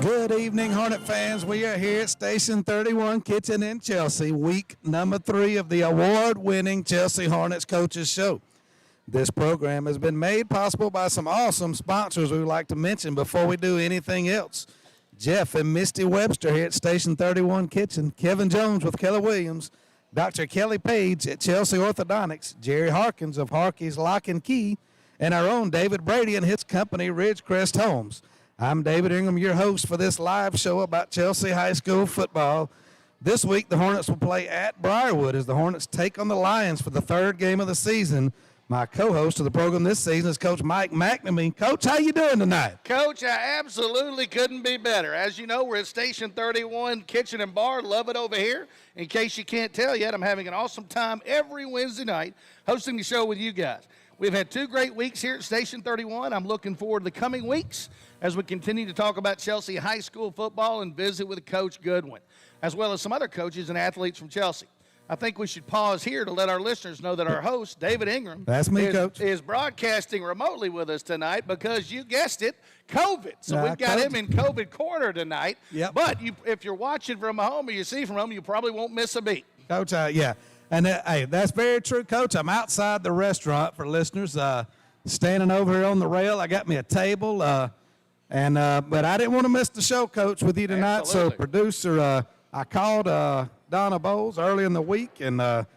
Good evening, Hornet fans. We are here at Station 31 Kitchen in Chelsea, week number 3 of the award-winning Chelsea Hornets Coaches Show. This program has been made possible by some awesome sponsors we would like to mention before we do anything else. Jeff and Misty Webster here at Station 31 Kitchen, Kevin Jones with Keller Williams, Dr. Kelly Page at Chelsea Orthodontics, Jerry Harkins of Harkey's Lock and Key, and our own David Brady and his company, Ridgecrest Homes. I'm David Ingram, your host for this live show about Chelsea High School football. This week, the Hornets will play at Briarwood as the Hornets take on the Lions for the 3rd game of the season. My co-host of the program this season is Coach Mike McNamee. Coach, how you doing tonight? Coach, I absolutely couldn't be better. As you know, we're at Station 31 Kitchen and Bar. Love it over here. In case you can't tell yet, I'm having an awesome time every Wednesday night hosting the show with you guys. We've had 2 great weeks here at Station 31. I'm looking forward to the coming weeks as we continue to talk about Chelsea High School football and visit with Coach Goodwin, as well as some other coaches and athletes from Chelsea. I think we should pause here to let our listeners know that our host, David Ingram, That's me, Coach, is broadcasting remotely with us tonight because you guessed it, COVID. So we've got him in COVID corner tonight. Yep. But if you're watching from home or you see from home, you probably won't miss a beat. Coach, yeah. And, hey, that's very true, Coach. I'm outside the restaurant for listeners, standing over here on the rail. I got me a table, but I didn't want to miss the show, Coach, with you tonight. Absolutely. So, producer, I called Donna Bowles early in the week and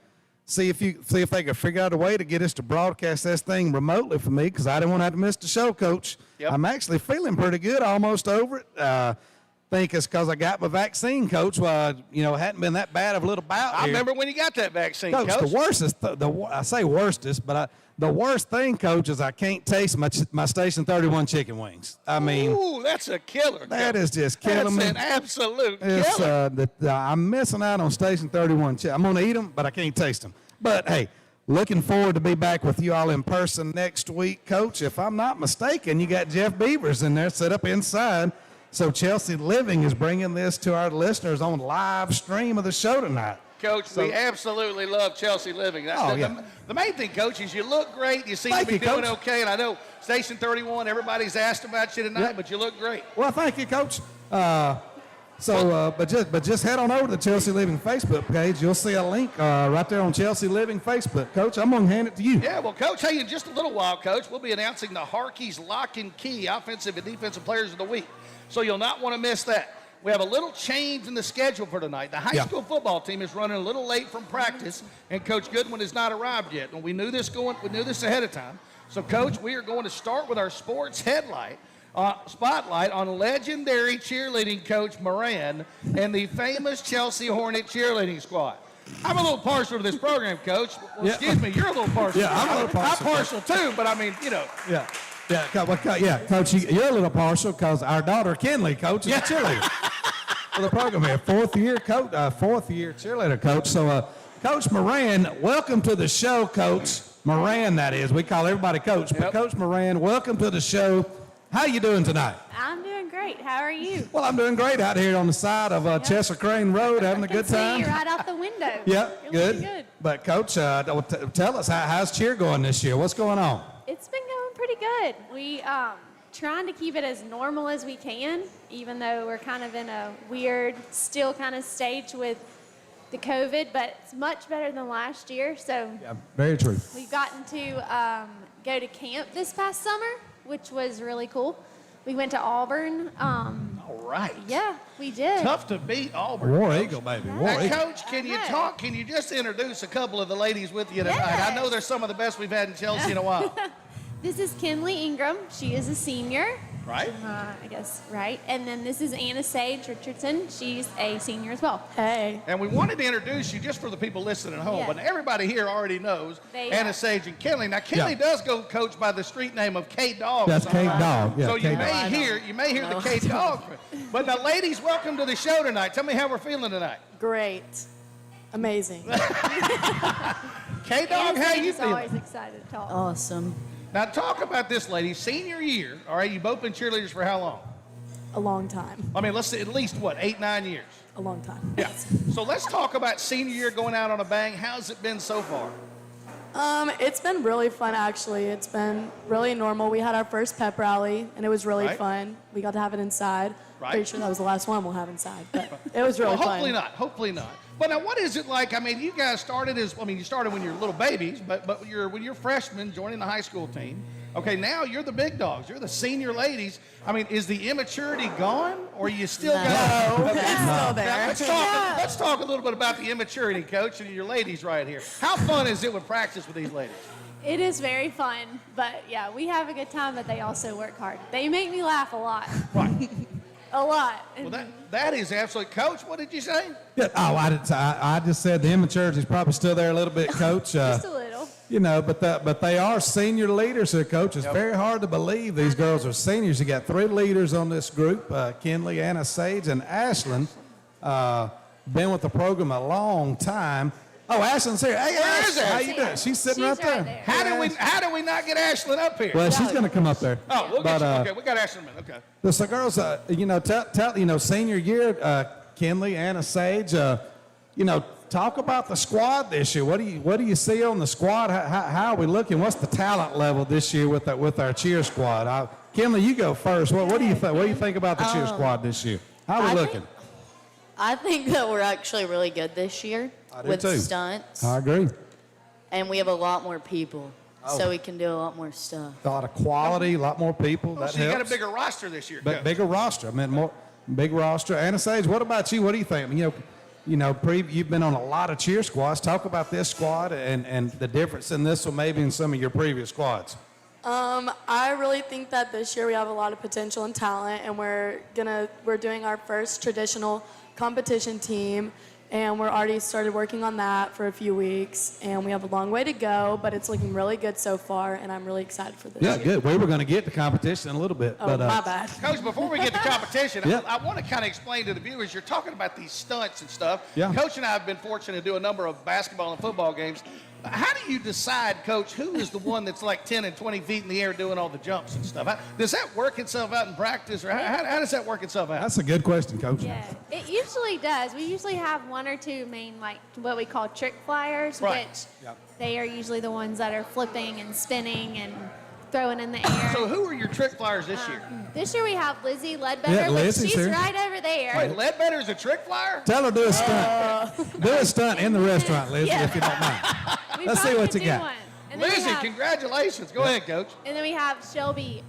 see if they could figure out a way to get us to broadcast this thing remotely for me because I didn't want to have to miss the show, Coach. Yep. I'm actually feeling pretty good, almost over it. Think it's because I got my vaccine, Coach. Well, it hadn't been that bad of a little bout I here. remember when you got that vaccine, Coach. The worstest, I say worstest, but the worst thing, Coach, is I can't taste my Station 31 chicken wings. I mean, ooh, that's a killer. that is just killing me. That's an absolute killer. I'm missing out on Station 31 chicken. I'm going to eat them, but I can't taste them. But, hey, looking forward to be back with you all in person next week, Coach. If I'm not mistaken, you got Jeff Beavers in there set up inside. So Chelsea Living is bringing this to our listeners on live stream of the show tonight. Coach, we absolutely love Chelsea Living. The main thing, Coach, is you look great. You seem to be doing okay. And I know Station 31, everybody's asked about you tonight, but you look great. Well, thank you, Coach. But just head on over to the Chelsea Living Facebook page. You'll see a link right there on Chelsea Living Facebook. Coach, I'm going to hand it to you. Yeah, well, Coach, hey, in just a little while, Coach, we'll be announcing the Harkey's Lock and Key Offensive and Defensive Players of the Week. So you'll not want to miss that. We have a little change in the schedule for tonight. The high school football team is running a little late from practice, and Coach Goodwin has not arrived yet. And we knew this ahead of time. So, Coach, we are going to start with our sports spotlight on legendary cheerleading coach Moran and the famous Chelsea Hornet cheerleading squad. I'm a little partial to this program, Coach. Well, excuse me, you're a little partial. Yeah, I'm a little partial. I'm partial too, but I mean, Yeah. Coach, you're a little partial because our daughter Kinley, Coach, is a cheerleader for the program here. 4th year cheerleader coach. So, Coach Moran, welcome to the show, Coach Moran. That is, we call everybody Coach, but Coach Moran, welcome to the show. How you doing tonight? I'm doing great. How are you? Well, I'm doing great out here on the side of Chester Crane Road, having a good time. I can see you right out the window. Yeah, You're good. But Coach, tell us how's cheer going this year? What's going on? It's been going pretty good. We trying to keep it as normal as we can, even though we're kind of in a weird, still kind of stage with the COVID, but it's much better than last year. So yeah, very true. We've gotten to go to camp this past summer, which was really cool. We went to Auburn. All right. Yeah, we did. Tough to beat Auburn. War Coach. Eagle, baby. Now, War Eagle. Coach, can you just introduce a couple of the ladies with you tonight? Yes. I know they're some of the best we've had in Chelsea in a while. This is Kinley Ingram. She is a senior. Right? I guess, right. And then this is Anna Sage Richardson. She's a senior as well. Hey. And we wanted to introduce you just for the people listening at home, but everybody here already knows Anna Sage and Kinley. Now, Kinley does go coach by the street name of K-Dog. That's K-Dog. Yeah, so you may hear the K-Dog. But now, ladies, welcome to the show tonight. Tell me how we're feeling tonight. Great. Amazing. K-Dog, how you feeling? Always excited to talk. Awesome. Now, talk about this, lady. Senior year, all right, you've both been cheerleaders for how long? A long time. I mean, let's say at least, 8, 9 years? A long time. Yeah. So let's talk about senior year going out on a bang. How's it been so far? It's been really fun, actually. It's been really normal. We had our first pep rally, and it was really Right. fun. We got to have it inside. Right. Pretty sure that was the last one we'll have inside, but it was really Well, fun. hopefully not. Hopefully not. But now, what is it like? I mean, you guys started you started when you were little bababies, but when you're freshmen joining the high school team. Okay, now you're the big dogs. You're the senior ladies. I mean, is the immaturity gone, or you still got? No, Okay. it's still Now, there. let's talk a little bit about the immaturity, Coach, and your ladies right here. How fun is it with practice with these ladies? It is very fun, but yeah, we have a good time, but they also work hard. They make me laugh a lot. Right. A lot. Well, that is absolutely. Coach, what did you say? Yeah, I just said the immaturity is probably still there a little bit, Coach. Just a little. You know, but they are senior leaders here, Coach. It's very hard to believe these girls are seniors. You got 3 leaders on this group, Kinley, Anna Sage, and Ashlyn. Been with the program a long time. Oh, Ashlyn's here. Hey, Where is Ashlyn, how Ashlyn? you doing? She's sitting She's right there. right there. How do we not get Ashlyn up here? Well, she's going to come up there. Oh, we'll But, get you. Okay, we got Ashlyn in a minute. Okay. So, girls, you know, tell senior year, Kinley, Anna Sage, you know, talk about the squad this year. What do you see on the squad? How are we looking? What's the talent level this year with our cheer squad? Kinley, you go first. What do you think? What do you think about the cheer squad this year? How are we looking? I think that we're actually really good this year I do with too. stunts. I agree. And we have a lot more people, Oh. so we can do a lot more stuff. A lot of quality, a lot more people. Oh, That so you got a helps. bigger roster this year, Coach. Bigger roster. I mean, big roster. Anna Sage, what about you? What do you think? I mean, you've been on a lot of cheer squads. Talk about this squad and the difference in this one maybe in some of your previous squads. I really think that this year we have a lot of potential and talent, and we're doing our first traditional competition team, and we're already started working on that for a few weeks, and we have a long way to go, but it's looking really good so far, and I'm really excited for this Yeah, year. good. We were going to get to competition in a little bit, Oh, but my bad. Coach, before we get to competition, Yep. I want to kind of explain to the viewers, you're talking about these stunts and stuff. Yeah. Coach and I have been fortunate to do a number of basketball and football games. How do you decide, Coach, who is the one that's like 10 and 20 feet in the air doing all the jumps and stuff? Does that work itself out in practice, or how does that work itself out? that's a good question, Coach. Yeah, it usually does. We usually have 1 or 2 main, like what we call trick flyers, Right. which Yep. they are usually the ones that are flipping and spinning and throwing in the air. So who are your trick flyers this year? This year we have Lizzie Ledbetter, Yeah, Lizzie's which she's here. right over there. Wait, Ledbetter's a trick flyer? Tell her do a stunt. Do a stunt in the restaurant, Lizzie, Yeah. if you don't mind. We Let's see probably what could you do got. one. And then we Lizzie, have- congratulations. Go ahead, Coach. And then we have Shelby.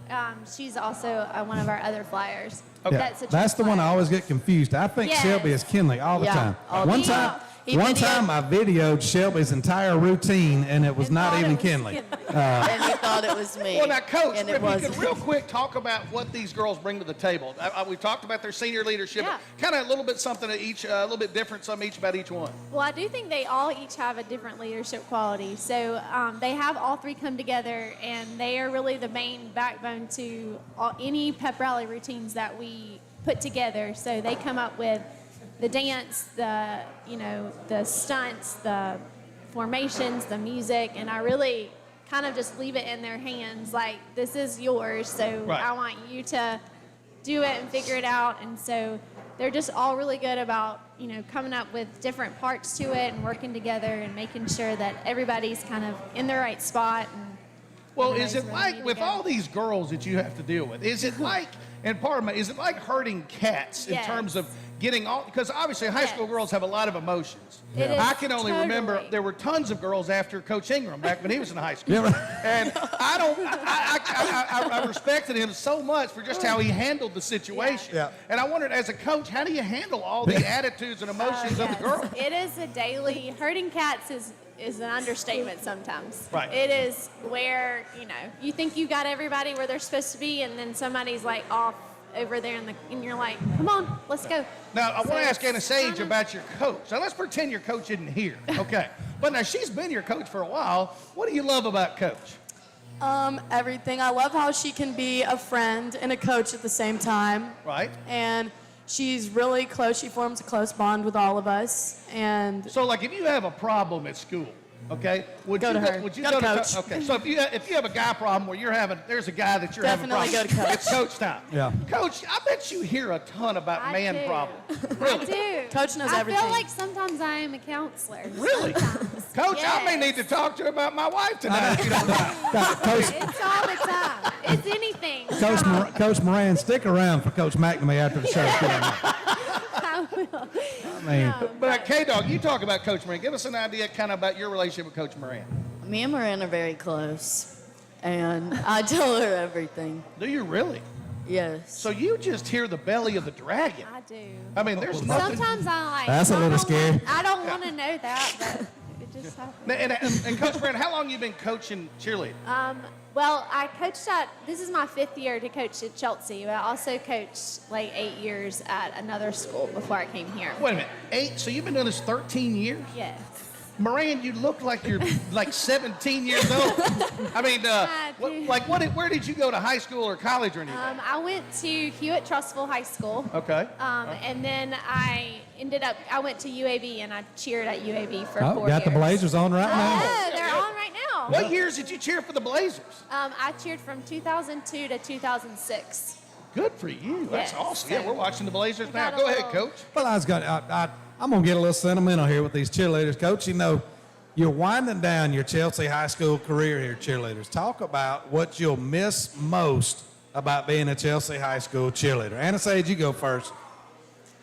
She's also one of our other flyers. Okay. That's, a That's the trick one I flyer. always get confused. I think Yes. Shelby is Kinley all the Yeah, time. all the One time. time, He one videoed- time I videoed Shelby's entire routine, and it was And not thought it even was Kinley. And he thought it was me. Well, now, Coach, and if it you wasn't. could real quick talk about what these girls bring to the table. We've talked about their senior leadership. Yeah. Kind of a little bit something each, a little bit different, some each about each one. Well, I do think they all each have a different leadership quality. So they have all 3 come together, and they are really the main backbone to any pep rally routines that we put together. So they come up with the dance, the stunts, the formations, the music, and I really kind of just leave it in their hands. Like, this is yours, so Right. I want you to do it and figure it out. And so they're just all really good about, coming up with different parts to it and working together and making sure that everybody's kind of in the right spot. And Well, everybody's is it where they like need to with go. all these girls that you have to deal with? Is it like, and pardon me, is it like herding cats in Yes. terms of getting all? Because obviously high school Yes. girls have a lot of emotions. It is I can only remember totally. there were tons of girls after Coach Ingram back when he was in high school. Yeah, right. And I respected him so much for just how he handled the situation. Yeah. And I wondered, as a coach, how do you handle all the attitudes and emotions of the Yes. girls? It is a daily herding cats is an understatement sometimes. Right. It is where you think you got everybody where they're supposed to be, and then somebody's like off over there and you're like, come on, let's go. Now, I So want to ask it's Anna Sage kinda- about your coach. Now, let's pretend your coach isn't here. Okay. But now, she's been your coach for a while. What do you love about Coach? Everything. I love how she can be a friend and a coach at the same time. Right? And she's really close. She forms a close bond with all of us. And So, like, if you have a problem at school, Okay, would Go you to her. Would you Go go to to Coach. Okay, so if you have a guy problem where there's a guy that you're Definitely having go to problems, Coach. it's Coach time. Yeah. Coach, I bet you hear a ton about I man do. problems. I do. Coach knows I everything. feel like sometimes I am a counselor. Really? Sometimes. Coach, I may Yes. need to talk to her about my wife tonight. If you don't mind. Coach, It's all the time. It's anything. Coach Moran, stick around for Coach McNamee after the show. I will. I mean, But K-Dog, you talk about Coach Moran. Give us an idea kind of about your relationship with Coach Moran. Me and Miranda are very close, and I tell her everything. Do you really? Yes. So you just hear the belly of the dragon. I do. I mean, there's nothing. Sometimes I like. That's a I little don't scary. want- I don't want to know that, but it just happens. And Coach Moran, how long you been coaching cheerleading? Well, I coached this is my 5th year to coach at Chelsea, but I also coached like 8 years at another school before I came here. Wait a minute, 8? So you've been doing this 13 years? Yes. Moran, you look like you're like 17 years old. I mean, I do. where did you go to high school or college or anything? I went to Hewitt-Trussville High School. Okay. And then I went to UAB and I cheered at UAB for 4 oh, years. got the Blazers on right now. Oh, they're on right now. What years did you cheer for the Blazers? I cheered from 2002 to 2006. Good for you. That's Yes. awesome. Yeah, we're watching the Blazers now. got a Go ahead, little- Coach. Well, I'm going to get a little sentimental here with these cheerleaders. Coach, you know, you're winding down your Chelsea high school career here, cheerleaders. Talk about what you'll miss most about being a Chelsea high school cheerleader. Anna Sage, you go first.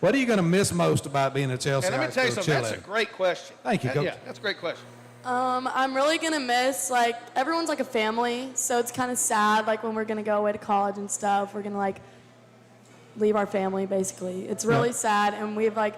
What are you going to miss most about being a Chelsea And let high me tell you school something. cheerleader? That's a great question. Thank you, Coach. Yeah, that's a great question. I'm really gonna miss, like, everyone's like a family, so it's kind of sad, like, when we're gonna go away to college and stuff, we're gonna, like, leave our family, basically. It's really sad, and we've, like,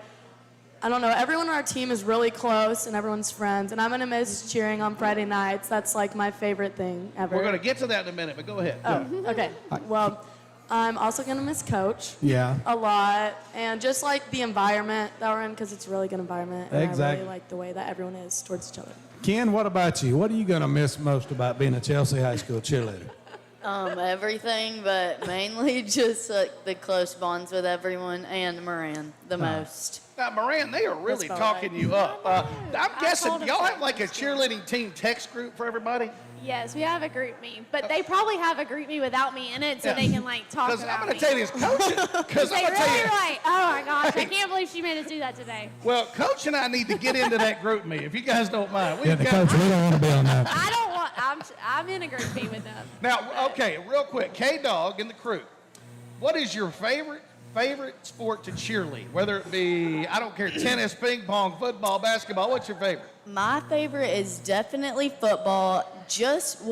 I don't know, everyone on our team is really close, and everyone's friends, and I'm gonna miss cheering on Friday nights. That's, like, my favorite thing ever. We're going to get to that in a minute, but go ahead. Oh, okay. Well, I'm also gonna miss Coach. Yeah. A lot, and just, like, the environment that we're in, because it's a really good environment, and I Exactly. really like the way that everyone is towards each other. Ken, what about you? What are you going to miss most about being a Chelsea high school cheerleader? Everything, but mainly just like the close bonds with everyone and Moran the most. Now, Moran, they are really about talking you up. I'm guessing told him y'all so. have like a cheerleading team text group for everybody? Yes, we have a group me, but they probably have a group me without me in it, so Yeah. they can like talk Because about I'm me. going to tell you this, Coach. Because I'm They going to tell really you. right. Oh my gosh, I can't believe she made us do that today. Well, Coach and I need to get into that group me, if you guys don't mind. Yeah, the coach, we don't want to be on that. I don't want. I'm in a group me with them. Now, okay, real quick, K-Dog and the crew, what is your favorite sport to cheerlead? Whether it be, I don't care, tennis, ping pong, football, basketball, what's your favorite? My favorite is definitely football.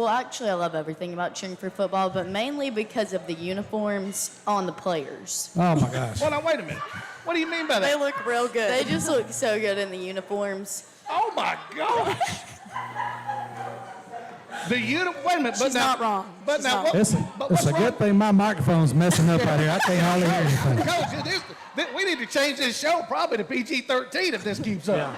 Actually, I love everything about cheering for football, but mainly because of the uniforms on the players. Oh, my gosh. Well, now, wait a minute. What do you mean by that? They look real good. They just look so good in the uniforms. Oh, my gosh. Wait a minute. She's not wrong. But She's now, not what, It's but a what's wrong? good thing my microphone's messing up out here. I can't hardly hear anything. Coach, we need to change this show probably to PG-13 if this keeps up.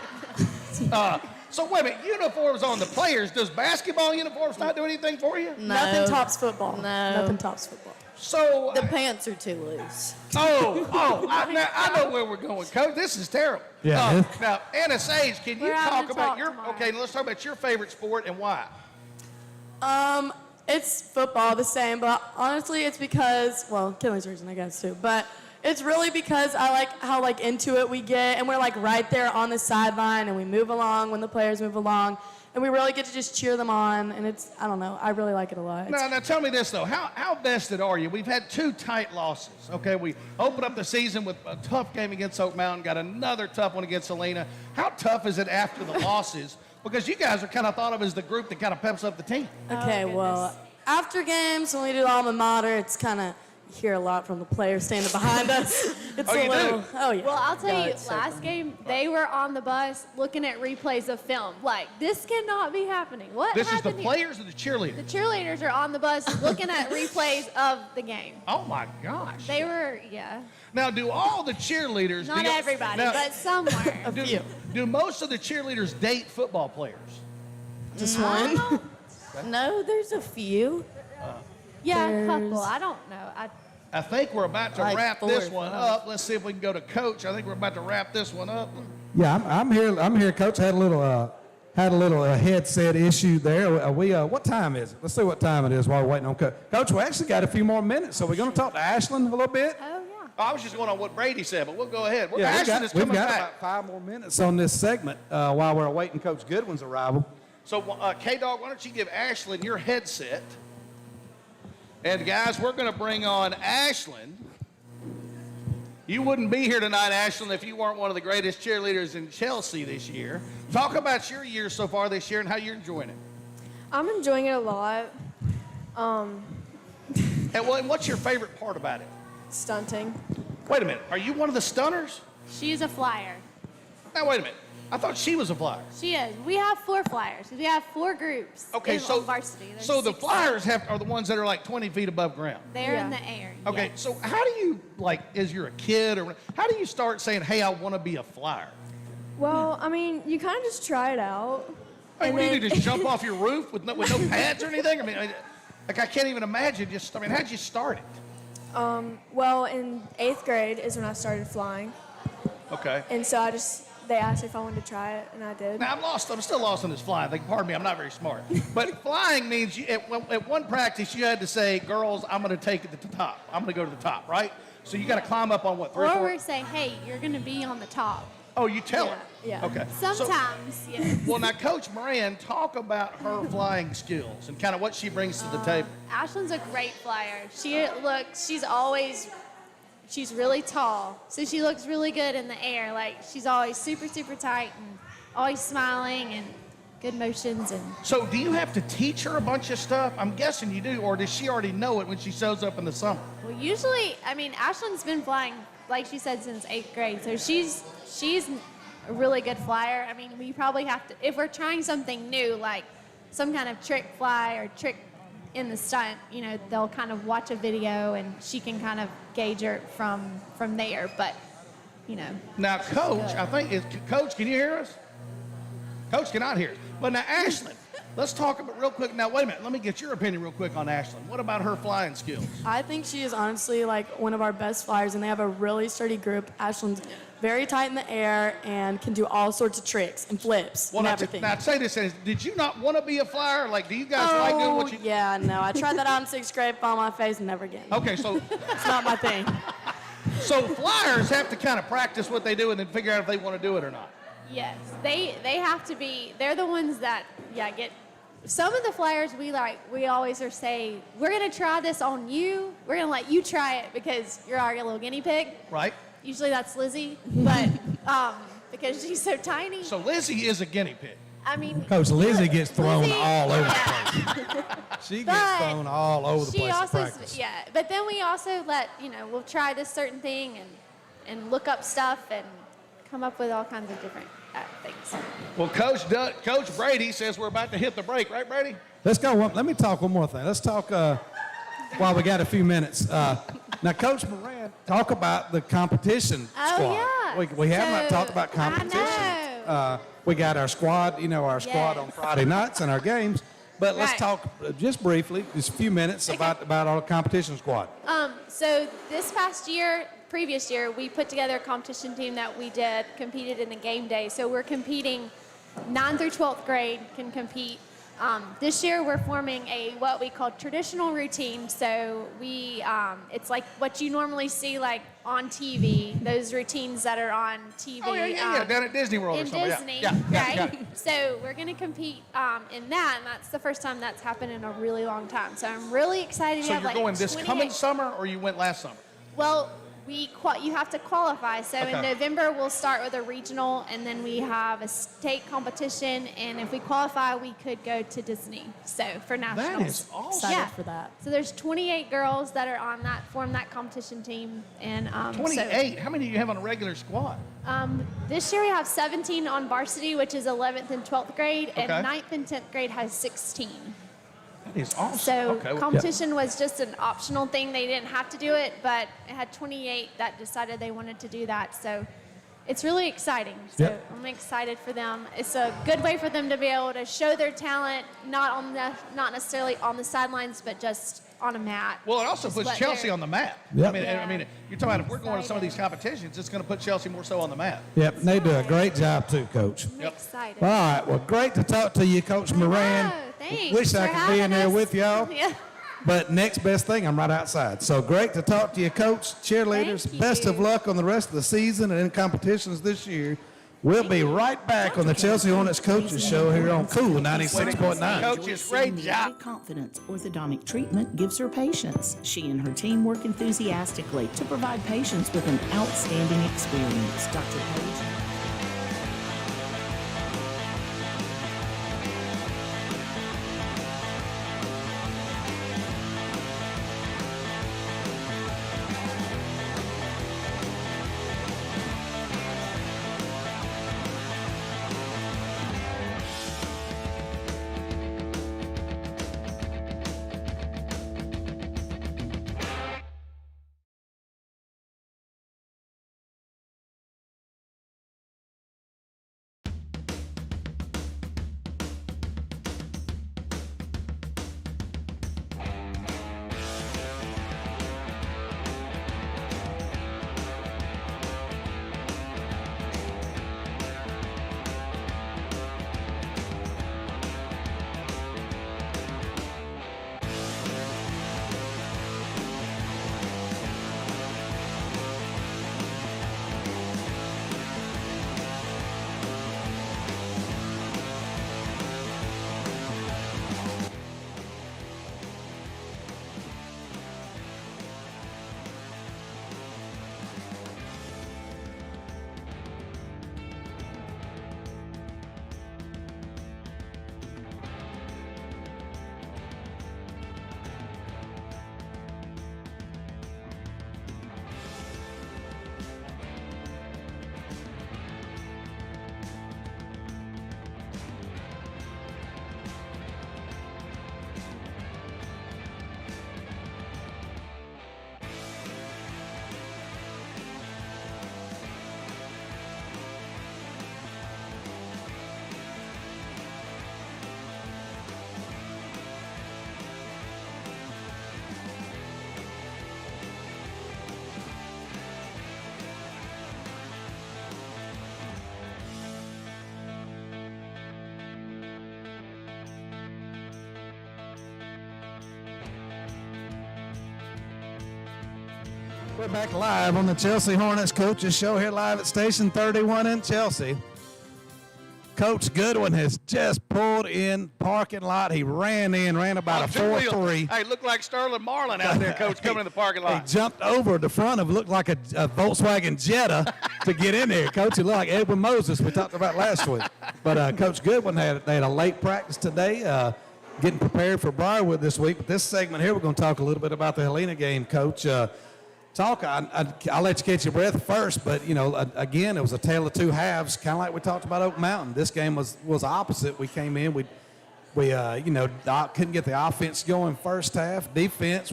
So wait a minute, uniforms on the players. Does basketball uniforms not do anything for you? No. Nothing tops football. No. Nothing tops football. So, The pants are too loose. I know where we're going, Coach. This is terrible. Yeah, Now, Anna Sage, can you We're having talk a about talk your? tomorrow. Okay, let's talk about your favorite sport and why. It's football, the same, but honestly, it's because, well, Kinley's reason, I guess, too, but it's really because I like how, like, into it we get, and we're, like, right there on the sideline, and we move along when the players move along, and we really get to just cheer them on, and it's, I don't know, I really like it a lot. Now tell me this, though. How vested are you? We've had 2 tight losses, okay? We opened up the season with a tough game against Oak Mountain, got another tough one against Salina. How tough is it after the losses? Because you guys are kind of thought of as the group that kind of peps up the team. Okay, Oh, well, goodness. after games, when we do alma mater, it's kind of, you hear a lot from the players standing behind us. It's Oh, a you little, do? oh, yeah. Well, I'll tell God, you, it's so last fun. game they were on the bus looking at replays of film. Like, this cannot be happening. What This is the happened here? players or the cheerleaders? The cheerleaders are on the bus looking at replays of the game. Oh, my gosh. They were, yeah, Now, do all the cheerleaders... not do- everybody, now, but somewhere. do most of the cheerleaders date football players? Just one. No, there's a few. Yeah, a couple. There's- I don't know. I think we're about to Like wrap 4 this or one 5. up. Let's see if we can go to Coach. I think we're about to wrap this one up. Yeah, I'm here. Coach had a little had a little headset issue there. What time is it? Let's see what time it is while we're waiting on Coach. Coach, we actually got a few more minutes, so we're going to talk to Ashlyn a little bit. Oh, yeah. I was just going on what Brady said, but we'll go ahead. Yeah, Ashton is we've coming got back. about 5 more minutes on this segment while we're awaiting Coach Goodwin's arrival. So, K-Dog, why don't you give Ashlyn your headset? And, guys, we're going to bring on Ashlyn. You wouldn't be here tonight, Ashlyn, if you weren't one of the greatest cheerleaders in Chelsea this year. Talk about your year so far this year and how you're enjoying it. I'm enjoying it a lot. And what's your favorite part about it? Stunting. Wait a minute. Are you one of the stunners? She's a flyer. Now, wait a minute. I thought she was a flyer. She is. We have 4 flyers. We have 4 groups. Okay, on varsity. There's so the 6. flyers are the ones that are like 20 feet above ground. They're in Yeah. the air. Okay, yes. so how do you, like, as you're a kid, or how do you start saying, hey, I want to be a flyer? Well, I mean, you kind of just try it out. I mean, And what do you then- do, just jump off your roof with no pads or anything? I mean, like, I can't even imagine how'd you start it? Well, in 8th grade is when I started flying. Okay. And so they asked if I wanted to try it, and I did. Now, I'm still lost on this flying thing. Pardon me, I'm not very smart. But flying means at one practice, you had to say, girls, I'm going to take it to the top. I'm going to go to the top, right? So you got to climb up on what, 3 or Or 4? we're saying, hey, you're going to be on the top. Oh, you tell her? Yeah. Okay. So- Sometimes, yes. well, now, Coach Moran, talk about her flying skills and kind of what she brings to the table. Ashlyn's a great flyer. She's really tall. So she looks really good in the air. Like, she's always super, super tight and always smiling and good motions. And So do you have to teach her a bunch of stuff? I'm guessing you do, or does she already know it when she shows up in the summer? well, usually, I mean, Ashlyn's been flying, like she said, since 8th grade. So she's a really good flyer. I mean, we probably have to, if we're trying something new, like some kind of trick fly or trick in the stunt, they'll kind of watch a video and she can kind of gauge her from there. But, Now, Coach, Coach, can you hear us? Coach cannot hear us. But now, Ashlyn, let's talk about real quick. Now, wait a minute. Let me get your opinion real quick on Ashlyn. What about her flying skills? I think she is honestly like one of our best flyers, and they have a really sturdy group. Ashlyn's very tight in the air and can do all sorts of tricks and flips and everything. Now, say this. Did you not want to be a flyer? Like, do you guys like doing what you... Yeah, no. I tried that out in 6th grade, fell on my face, never again. Okay, so It's not my thing. so flyers have to kind of practice what they do and then figure out if they want to do it or not. yes, they have to be, they're the ones that, get, some of the flyers we always are say, we're going to try this on you. We're going to let you try it because you're our little guinea pig. Right? Usually that's Lizzie, but because she's so tiny. So Lizzie is a guinea pig. I mean, Coach Lizzie gets thrown Lizzie- all over the yeah. place. She But gets thrown all over the She place in also, practice. but then we also let, we'll try this certain thing and look up stuff and come up with all kinds of different things. Well, Coach Brady says we're about to hit the break, right, Brady? Let's go. Let me talk one more thing. Let's talk while we got a few minutes. Now, Coach Moran, talk about the competition Oh, squad. yeah. We have not So, talked about competition. I know. We got our squad, our squad Yes. on Friday nights and our games. But let's Right. talk just briefly, just a few minutes about our competition squad. So this previous year, we put together a competition team that competed in the game day. So we're competing, 9th through 12th grade can compete. This year we're forming what we call traditional routine. So it's like what you normally see like on TV, those routines that are on TV. Oh, yeah. Down at Disney World or In something. Disney, Yeah, right? got it. So we're going to compete in that, and that's the first time that's happened in a really long time. So I'm really excited. So We have you're like going this 28 coming summer, or you went last summer? Well, you have to qualify. So Okay. in November, we'll start with a regional, and then we have a state competition. And if we qualify, we could go to Disney. So for nationals. That is awesome. Excited for that. So there's 28 girls that are form that competition team. And 28. How many do you have on a regular squad? This year we have 17 on varsity, which is 11th and 12th grade, and Okay. 9th and 10th grade has 16. That is awesome. So okay. well, competition was just an optional thing. They didn't have to do it, but it had 28 that decided they wanted to do that. So it's really exciting. So Yep. I'm excited for them. It's a good way for them to be able to show their talent, not necessarily on the sidelines, but just on a mat. Well, it also Just puts let Chelsea their- on the map. Yep. I mean, you're talking about if we're going to some of these competitions, it's going to put Chelsea more so on the map. Yep, and they do a great job too, Coach. I'm excited. All right, well, great to talk to you, Coach Moran. Thanks. Wish I for could be in having there us. with y'all. Yeah. But next best thing, I'm right outside. So great to talk to you, Coach. Cheerleaders, Thank best of you. luck on the rest of the season and in competitions this year. We'll be right back on the Chelsea Hornets Coaches Show here on Cool 96.9. Coaches, great job. Confidence orthodontic treatment gives her patience. She and her team work enthusiastically to provide patients with an outstanding experience. Dr. Page. We're back live on the Chelsea Hornets Coaches Show here live at Station 31 in Chelsea. Coach Goodwin has just pulled in parking lot. He ran about a 4-3. Hey, looked like Sterling Marlin out there, Coach, coming in the parking He lot. jumped over the front of looked like a Volkswagen Jetta to get in there. Coach, he looked like Edwin Moses we talked about last week. But Coach Goodwin they had a late practice today, getting prepared for Briarwood this week. But this segment here, we're going to talk a little bit about the Helena game, Coach. I'll let you catch your breath first, but, again, it was a tale of two halves, kind of like we talked about Oak Mountain. This game was opposite. We came in, we couldn't get the offense going first half. Defense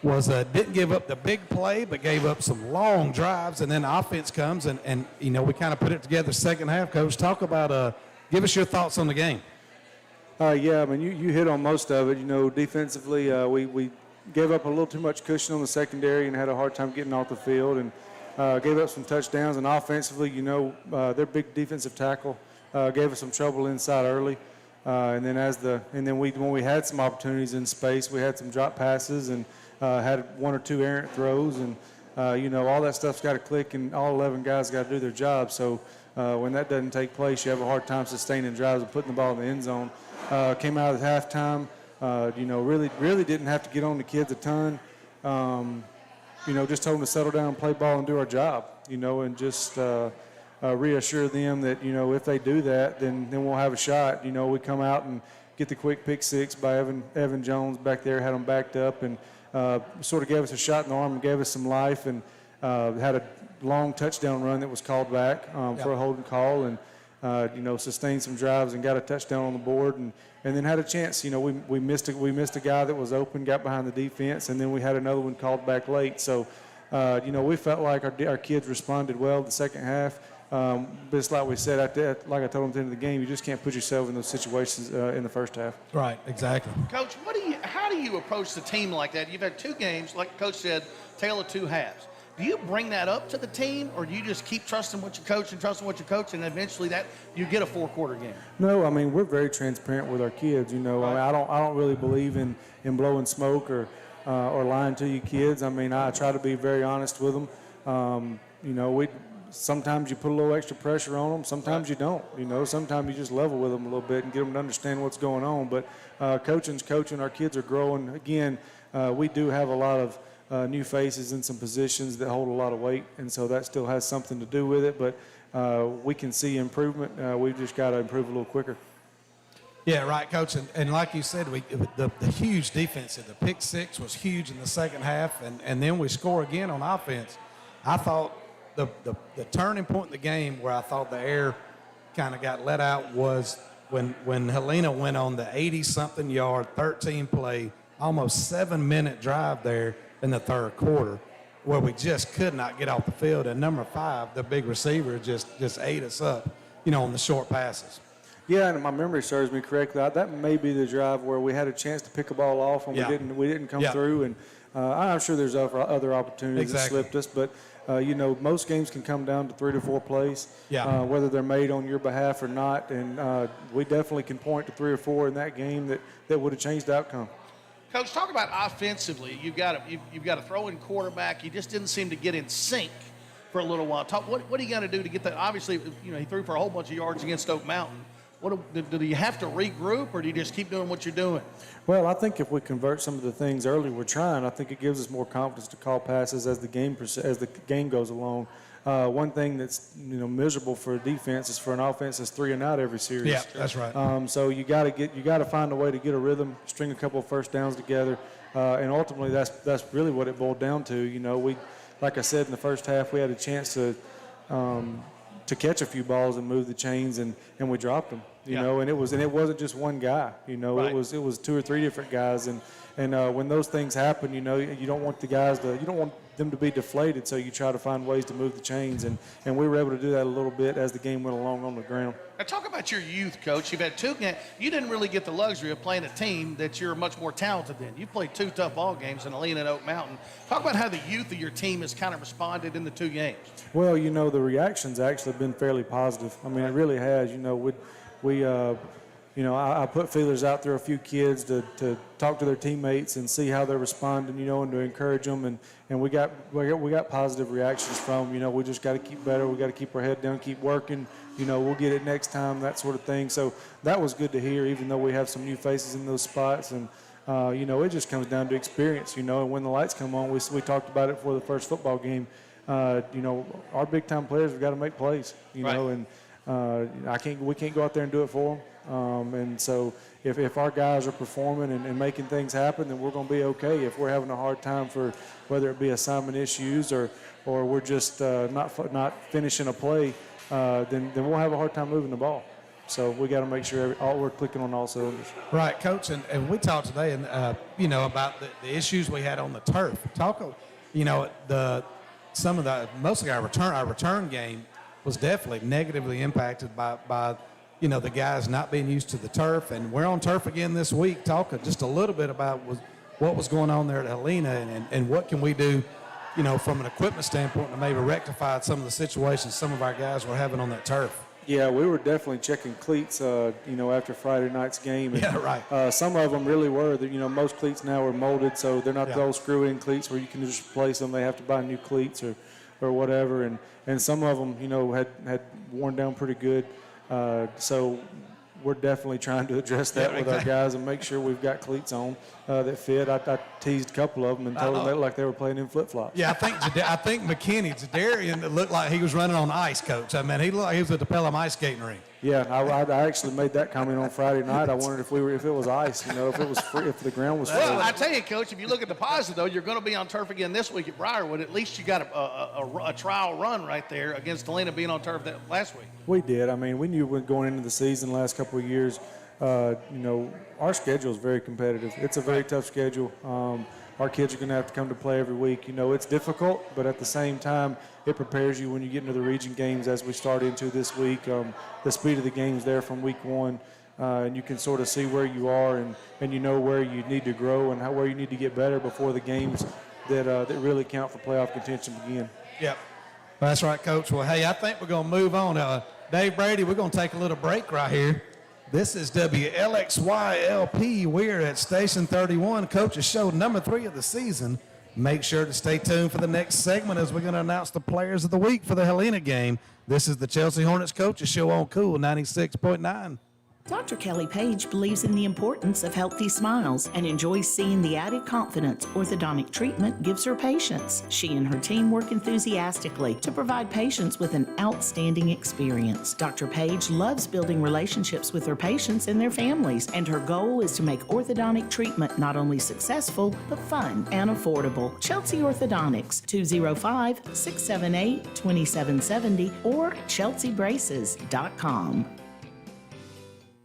didn't give up the big play, but gave up some long drives, and then the offense comes, and we kind of put it together second half. Coach, talk about, give us your thoughts on the game. Yeah, I mean, you hit on most of it. Defensively, we gave up a little too much cushion on the secondary and had a hard time getting off the field, and gave up some touchdowns. And offensively, their big defensive tackle gave us some trouble inside early. And then when we had some opportunities in space, we had some drop passes and had one or two errant throws, and all that stuff's got to click, and all 11 guys got to do their job. So when that doesn't take place, you have a hard time sustaining drives and putting the ball in the end zone. Came out at halftime. Really didn't have to get on the kids a ton. Just told them to settle down, play ball, and do our job. And just reassure them that if they do that, then we'll have a shot. We come out and get the quick pick six by Evan Jones back there, had them backed up, and sort of gave us a shot in the arm and gave us some life, and had a long touchdown run that was called back for a holding call, and sustained some drives and got a touchdown on the board, and then had a chance. We missed a guy that was open, got behind the defense, and then we had another one called back late. So We felt like our kids responded well the second half. Just like we said, like I told them at the end of the game, you just can't put yourself in those situations in the first half. Right, exactly. Coach, how do you approach the team like that? You've had 2 games, like Coach said, tale of 2 halves. Do you bring that up to the team, or do you just keep trusting what you coach and eventually that you get a 4-quarter game? No, I mean, we're very transparent with our kids. Right. I don't really believe in blowing smoke or lying to you kids. I mean, I try to be very honest with them. Sometimes you put a little extra pressure on them. Sometimes you don't. Sometimes you just level with them a little bit and get them to understand what's going on. But coaching's coaching. Our kids are growing. Again, we do have a lot of new faces in some positions that hold a lot of weight, and so that still has something to do with it. But we can see improvement. We've just got to improve a little quicker. Yeah, right, Coach. And like you said, the huge defense, the pick 6 was huge in the second half, and then we score again on offense. I thought the turning point in the game where I thought the air kind of got let out was when Helena went on the 80-something yard, 13-play, almost 7-minute drive there in the third quarter, where we just could not get off the field. And number 5, the big receiver, just ate us up, on the short passes. Yeah, and if my memory serves me correctly, that may be the drive where we had a chance to pick a ball off and we didn't come through. And I'm sure there's other opportunities that slipped us, but most games can come down to 3 to 4 plays, whether they're made on your behalf or not. And we definitely can point to 3 or 4 in that game that would have changed the outcome. Coach, talk about offensively. You've got a throw-in quarterback. You just didn't seem to get in sync for a little while. What do you got to do to get that? Obviously, he threw for a whole bunch of yards against Oak Mountain. Do you have to regroup, or do you just keep doing what you're doing? Well, I think if we convert some of the things early we're trying, I think it gives us more confidence to call passes as the game goes along. One thing that's miserable for a defense is for an offense is 3 and out every series. Yeah, that's right. So you got to find a way to get a rhythm, string a couple of first downs together, and ultimately that's really what it boiled down to. We, like I said in the first half, we had a chance to catch a few balls and move the chains, and we dropped them. And it wasn't just one guy. Right. It was 2 or 3 different guys, and when those things happen, you don't want them to be deflated, so you try to find ways to move the chains, and we were able to do that a little bit as the game went along on the ground. Now talk about your youth, Coach. You've had 2 games. You didn't really get the luxury of playing a team that you're much more talented than. You played 2 tough ball games in Helena and Oak Mountain. Talk about how the youth of your team has kind of responded in the 2 games. Well, the reaction's actually been fairly positive. I mean, it really has. I put feelers out there, a few kids to talk to their teammates and see how they're responding, and to encourage them. And we got positive reactions from them. We just got to keep better. We got to keep our head down, keep working. We'll get it next time, that sort of thing. So that was good to hear, even though we have some new faces in those spots. And, it just comes down to experience, and when the lights come on, we talked about it for the first football game. Our big-time players have got to make plays, right. And we can't go out there and do it for them. And so if our guys are performing and making things happen, then we're going to be okay. If we're having a hard time for whether it be assignment issues or we're just not finishing a play, then we'll have a hard time moving the ball. So we got to make sure we're clicking on all cylinders. Right, Coach. And we talked today, about the issues we had on the turf. Mostly our return game was definitely negatively impacted by the guys not being used to the turf. And we're on turf again this week, talking just a little bit about what was going on there at Helena and what can we do, from an equipment standpoint to maybe rectify some of the situations some of our guys were having on that turf. Yeah, we were definitely checking cleats, after Friday night's game. And, yeah, right. Some of them really were. Most cleats now are molded, so they're not those screw-in cleats where you can just replace them. They have to buy new cleats or whatever. And some of them, had worn down pretty good. So we're definitely trying to address that with our guys and make sure we've got cleats on that fit. I teased a couple of them and told them they looked like they were playing in flip-flops. Yeah, I think McKinney, Jadarian, looked like he was running on ice, Coach. I mean, he looked like he was at the Pelham ice skating rink. Yeah, I actually made that comment on Friday night. I wondered if it was ice, if it was free, if the ground was free. Well, I tell you, Coach, if you look at the positive, though, you're going to be on turf again this week at Briarwood. At least you got a trial run right there against Helena being on turf last week. We did. I mean, we knew going into the season last couple of years, our schedule is very competitive. It's a very tough schedule. our kids are going to have to come to play every week. You know, it's difficult, but at the same time, it prepares you when you get into the region games as we start into this week. The speed of the game's there from week one, and you can sort of see where you are and you know where you need to grow and where you need to get better before the games that really count for playoff contention begin. Yep. That's right, Coach. Well, hey, I think we're going to move on. Dave Brady, we're going to take a little break right here. This is WLXYLP. We're at Station 31, Coach's Show number 3 of the season. Make sure to stay tuned for the next segment as we're going to announce the players of the week for the Helena game. This is the Chelsea Hornets Coach's Show on Cool 96.9. Dr. Kelly Page believes in the importance of healthy smiles and enjoys seeing the added confidence orthodontic treatment gives her patients. She and her team work enthusiastically to provide patients with an outstanding experience. Dr. Page loves building relationships with her patients and their families, and her goal is to make orthodontic treatment not only successful, but fun and affordable. Chelsea Orthodontics, 205-678-2770 or chelseabraces.com.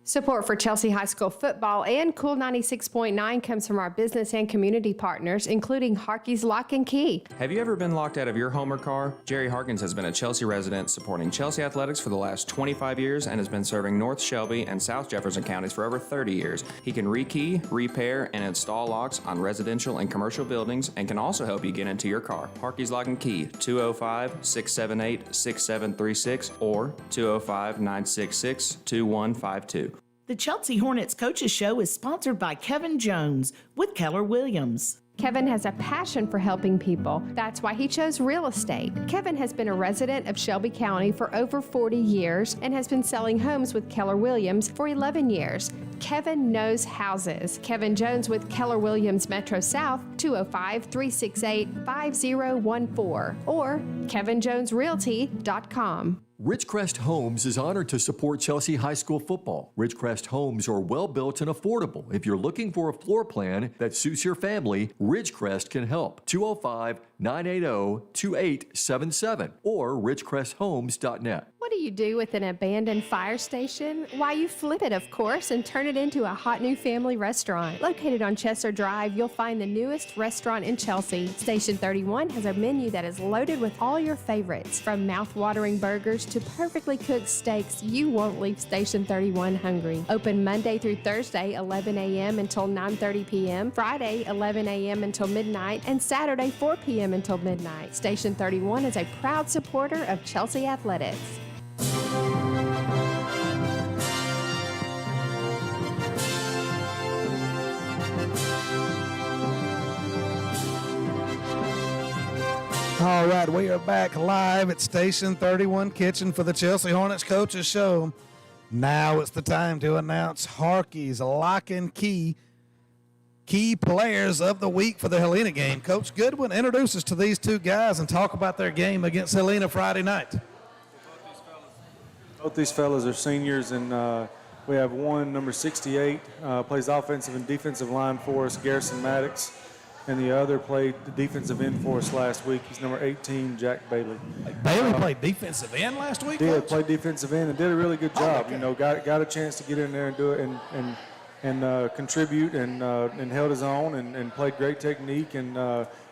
Support for Chelsea High School football and Cool 96.9 comes from our business and community partners, including Harkey's Lock and Key. Have you ever been locked out of your home or car? Jerry Harkins has been a Chelsea resident supporting Chelsea athletics for the last 25 years and has been serving North Shelby and South Jefferson counties for over 30 years. He can rekey, repair, and install locks on residential and commercial buildings and can also help you get into your car. Harkey's Lock and Key, 205-678-6736 or 205-966-2152. The Chelsea Hornets Coaches Show is sponsored by Kevin Jones with Keller Williams. Kevin has a passion for helping people. That's why he chose real estate. Kevin has been a resident of Shelby County for over 40 years and has been selling homes with Keller Williams for 11 years. Kevin knows houses. Kevin Jones with Keller Williams Metro South, 205-368-5014 or kevinjonesrealty.com. Ridgecrest Homes is honored to support Chelsea High School football. Ridgecrest Homes are well built and affordable. If you're looking for a floor plan that suits your family, Ridgecrest can help. 205-980-2877 or ridgecresthomes.net. What do you do with an abandoned fire station? Why, you flip it, of course, and turn it into a hot new family restaurant. Located on Chester Drive, you'll find the newest restaurant in Chelsea. Station 31 has a menu that is loaded with all your favorites. From mouth-watering burgers to perfectly cooked steaks, you won't leave Station 31 hungry. Open Monday through Thursday, 11 a.m. until 9:30 p.m., Friday, 11 a.m. until midnight, and Saturday, 4 p.m. until midnight. Station 31 is a proud supporter of Chelsea Athletics. All right, we are back live at Station 31 Kitchen for the Chelsea Hornets Coaches Show. Now it's the time to announce Harkey's Lock and Key players of the week for the Helena game. Coach Goodwin, introduce us to these two guys and talk about their game against Helena Friday night. Both these fellas are seniors, and we have one, number 68, plays offensive and defensive line for us, Garrison Maddox, and the other played the defensive end for us last week. He's number 18, Jack Bailey. Bailey played defensive end last week, Did play defensive end and did a really good job. Okay. You know, got a chance to get in there and do it and contribute and held his own and played great technique, and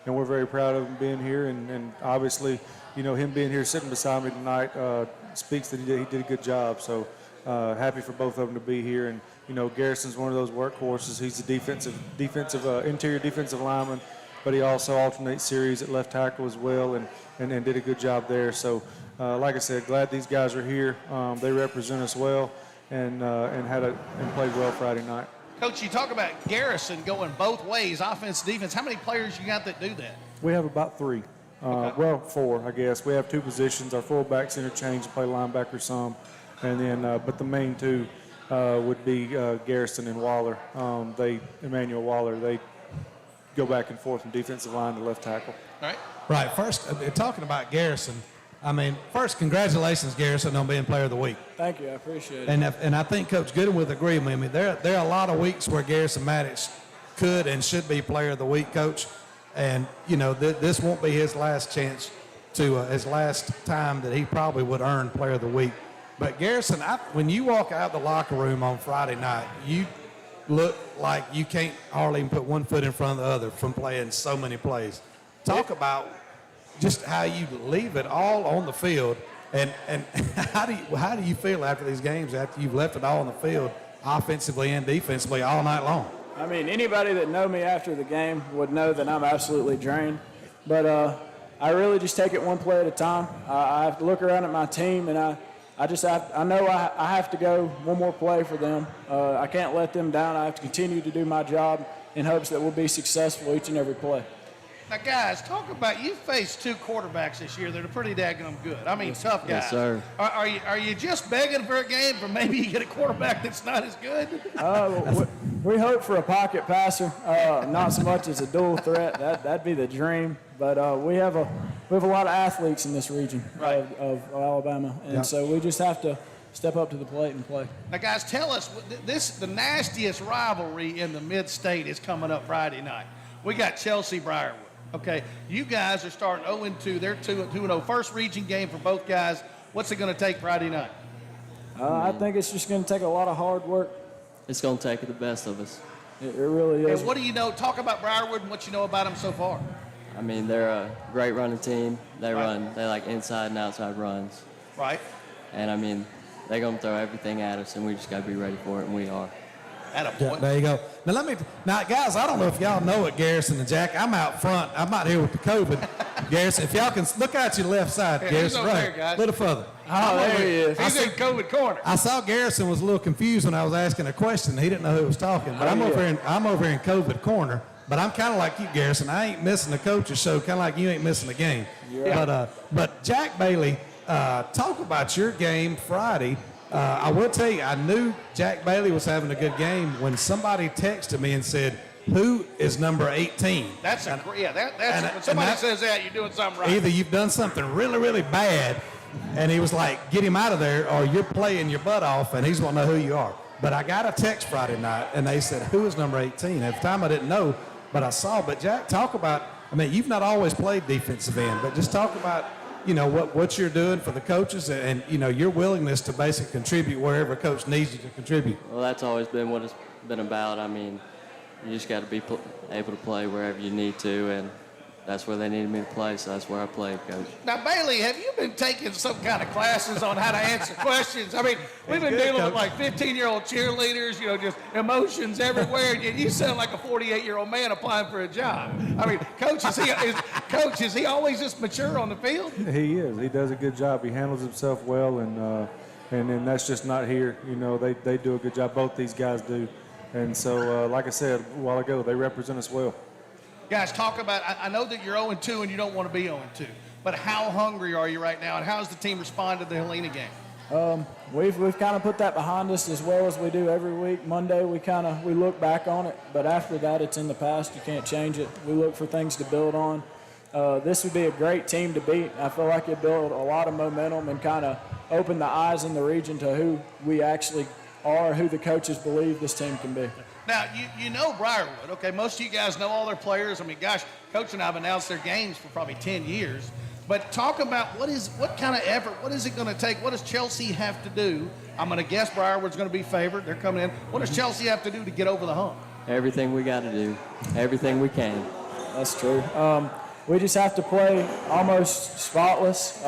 we're very proud of him being here, and obviously, you know, him being here sitting beside me tonight speaks that he did a good job. So happy for both of them to be here. And you know, Garrison's one of those workhorses. He's a interior defensive lineman, but he also alternates series at left tackle as well, and did a good job there. So like I said, glad these guys are here. They represent us well and played well Friday night. Coach, you talk about Garrison going both ways, offense, defense. How many players you got that do that? We have about 3. Okay. Well, 4, I guess. We have 2 positions. Our fullbacks interchange and play linebacker some. And then, but the main 2 would be Garrison and Waller. Emmanuel Waller, they go back and forth from defensive line to left tackle. All right. Right. First, talking about Garrison, first, congratulations, Garrison, on being Player of the Week. Thank you. I appreciate it. And I think Coach Goodwin would agree with me. There are a lot of weeks where Garrison Maddox could and should be Player of the Week, Coach. And, you know, this won't be his last chance his last time that he probably would earn Player of the Week. But Garrison, when you walk out of the locker room on Friday night, look like you can't hardly even put one foot in front of the other from playing so many plays. Talk about just how you leave it all on the field, and how do you feel after these games, after you've left it all on the field, offensively and defensively, all night long? I memean, anybody that know me after the game would know that I'm absolutely drained. But I really just take it one play at a time. I have to look around at my team, and I know I have to go one more play for them. I can't let them down. I have to continue to do my job in hopes that we'll be successful each and every play. Now, guys, talk about, you faced 2 quarterbacks this year that are pretty daggone good. I mean, tough guys. Yes, sir. Are you just begging for a game for maybe you get a quarterback that's not as good? We hope for a pocket passer, not so much as a dual threat. That'd be the dream. But we have a lot of athletes in this region of Alabama, and so we just have to step up to the plate and play. Now, guys, tell us, the nastiest rivalry in the mid-state is coming up Friday night. We got Chelsea-Briarwood. Okay, you guys are starting 0-2. They're 2-0. First region game for both guys. What's it going to take Friday night? I think it's just going to take a lot of hard work. It's going to take the best of us. It really is. And what do you know? Talk about Briarwood and what you know about them so far. I mean, they're a great running team. They like inside and outside runs. Right. And, I mean, they're going to throw everything at us, and we just got to be ready for it, and we are. Yeah, there you go. Now, guys, I don't know if y'all know it, Garrison and Jack. I'm out front. I'm not here with the COVID. Garrison, if y'all can look out your left side, Garrison, right there, guys. A little further. Oh, there he is. He's in COVID corner. I saw Garrison was a little confused when I was asking a question. He didn't know who was talking. But I'm over here in COVID corner. But I'm kind of like you, Garrison. I ain't missing the coach's show, kind of like you ain't missing the game. Yeah. But Jack Bailey, talk about your game Friday. I will tell you, I knew Jack Bailey was having a good game when somebody texted me and said, "Who is number 18?" That's when somebody says that, you're doing something right. Either you've done something really, really bad, and he was like, "Get him out of there," or you're playing your butt off, and he's going to know who you are. But I got a text Friday night, and they said, "Who is number 18?" At the time, I didn't know, but I saw. But Jack, talk about. I mean, you've not always played defensive end, but just talk about. What you're doing for the coaches and your willingness to basically contribute wherever coach needs you to contribute. Well, that's always been what it's been about. I mean, you just got to be able to play wherever you need to, and that's where they needed me to play, so that's where I played, Coach. Now, Bailey, have you been taking some kind of classes on how to answer questions? I mean, we've been dealing with like 15-year-old cheerleaders, just emotions everywhere, and you sound like a 48-year-old man applying for a job. I mean, Coach, is he always this mature on the field? He is. He does a good job. He handles himself well, and that's just not here. They do a good job. Both these guys do. And so, like I said a while ago, they represent us well. Guys, talk about, I know that you're 0-2 and you don't want to be 0-2, but how hungry are you right now, and how does the team respond to the Helena game? We've kind of put that behind us as well as we do every week. Monday, we look back on it, but after that, it's in the past. You can't change it. We look for things to build on. This would be a great team to beat. I feel like it built a lot of momentum and kind of opened the eyes in the region to who we actually are, who the coaches believe this team can be. Now, you know Briarwood, okay? Most of you guys know all their players. I mean, gosh, Coach and I have announced their games for probably 10 years. But talk about what kind of effort, what is it going to take? What does Chelsea have to do? I'm going to guess Briarwood's going to be favored. They're coming in. What does Chelsea have to do to get over the hump? Everything we got to do, everything we can. That's true. We just have to play almost spotless.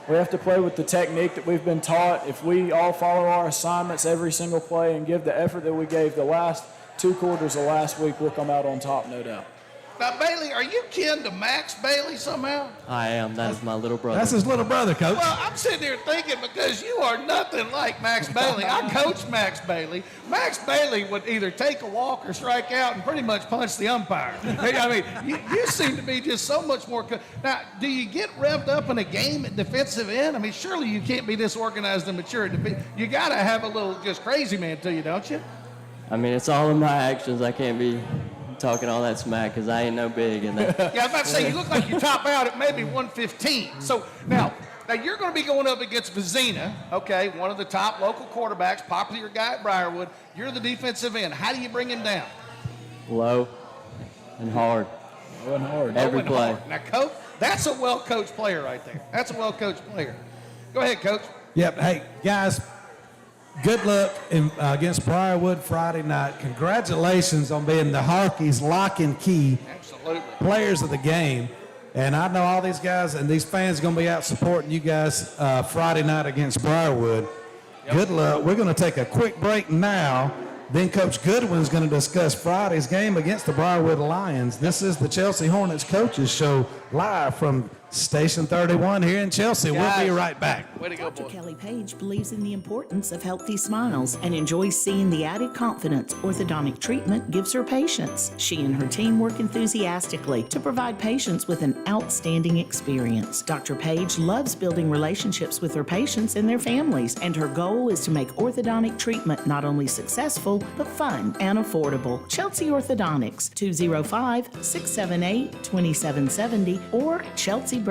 We have to play with the technique that we've been taught. If we all follow our assignments every single play and give the effort that we gave the last 2 quarters of last week, we'll come out on top, no doubt. Now, Bailey, are you kin to Max Bailey somehow? I am. That is my little brother. That's his little brother, Coach. Well, I'm sitting here thinking because you are nothing like Max Bailey. I coached Max Bailey. Max Bailey would either take a walk or strike out and pretty much punch the umpire. I mean, you seem to be just so much more. Now, do you get revved up in a game at defensive end? I mean, surely you can't be disorganized and mature. You got to have a little just crazy man to you, don't you? I mean, it's all in my actions. I can't be talking all that smack because I ain't no big in that. Yeah, I was about to say, you look like you top out at maybe 115. So now you're going to be going up against Vizina, okay, one of the top local quarterbacks, popular guy at Briarwood. You're the defensive end. How do you bring him down? Low and hard. Low and hard. Every play. Now, Coach, that's a well-coached player right there. That's a well-coached player. Go ahead, Coach. Yep. Hey, guys, good luck against Briarwood Friday night. Congratulations on being the Harkeys lock and key Absolutely. players of the game. And I know all these guys and these fans are going to be out supporting you guys Friday night against Briarwood. Yep. Good luck. We're going to take a quick break now. Then Coach Goodwin's going to discuss Friday's game against the Briarwood Lions. This is the Chelsea Hornets Coaches Show live from Station 31 here in Chelsea. Guys, we'll be right back. Way to go, Dr. boys. Kelly Page believes in the importance of healthy smiles and enjoys seeing the added confidence orthodontic treatment gives her patients. She and her team work enthusiastically to provide patients with an outstanding experience. Dr. Page loves building relationships with her patients and their families, and her goal is to make orthodontic treatment not only successful, but fun and affordable. Chelsea Orthodontics, 205-678-2770 or chelseabraces.com.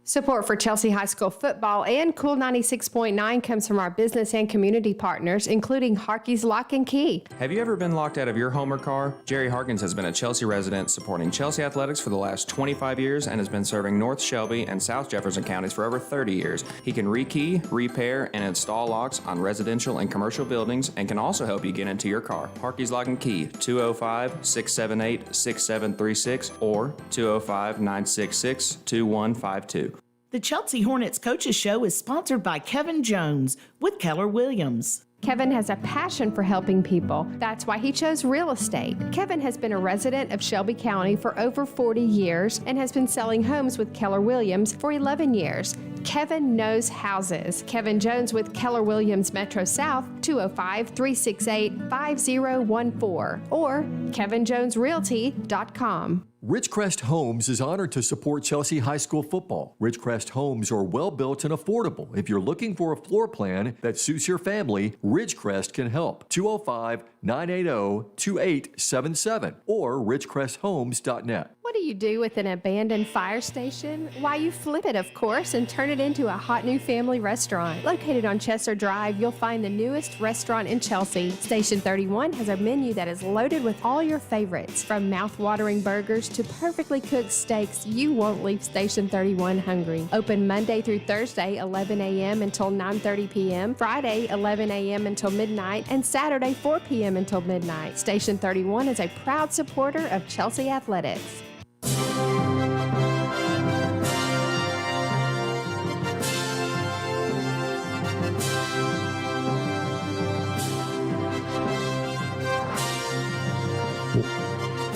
Support for Chelsea High School football and Cool 96.9 comes from our business and community partners, including Harkey's Lock and Key. Have you ever been locked out of your home or car? Jerry Harkins has been a Chelsea resident supporting Chelsea athletics for the last 25 years and has been serving North Shelby and South Jefferson counties for over 30 years. He can rekey, repair, and install locks on residential and commercial buildings and can also help you get into your car. Harkey's Lock and Key, 205-678-6736 or 205-966-2152. The Chelsea Hornets Coaches Show is sponsored by Kevin Jones with Keller Williams. Kevin has a passion for helping people. That's why he chose real estate. Kevin has been a resident of Shelby County for over 40 years and has been selling homes with Keller Williams for 11 years. Kevin knows houses. Kevin Jones with Keller Williams Metro South, 205-368-5014 or kevinjonesrealty.com. Ridgecrest Homes is honored to support Chelsea High School football. Ridgecrest Homes are well built and affordable. If you're looking for a floor plan that suits your family, Ridgecrest can help. 205-980-2877 or ridgecresthomes.net. What do you do with an abandoned fire station? Why, you flip it, of course, and turn it into a hot new family restaurant. Located on Chester Drive, you'll find the newest restaurant in Chelsea. Station 31 has a menu that is loaded with all your favorites. From mouth-watering burgers to perfectly cooked steaks, you won't leave Station 31 hungry. Open Monday through Thursday, 11 a.m. until 9:30 p.m., Friday, 11 a.m. until midnight, and Saturday, 4 p.m. until midnight. Station 31 is a proud supporter of Chelsea Athletics.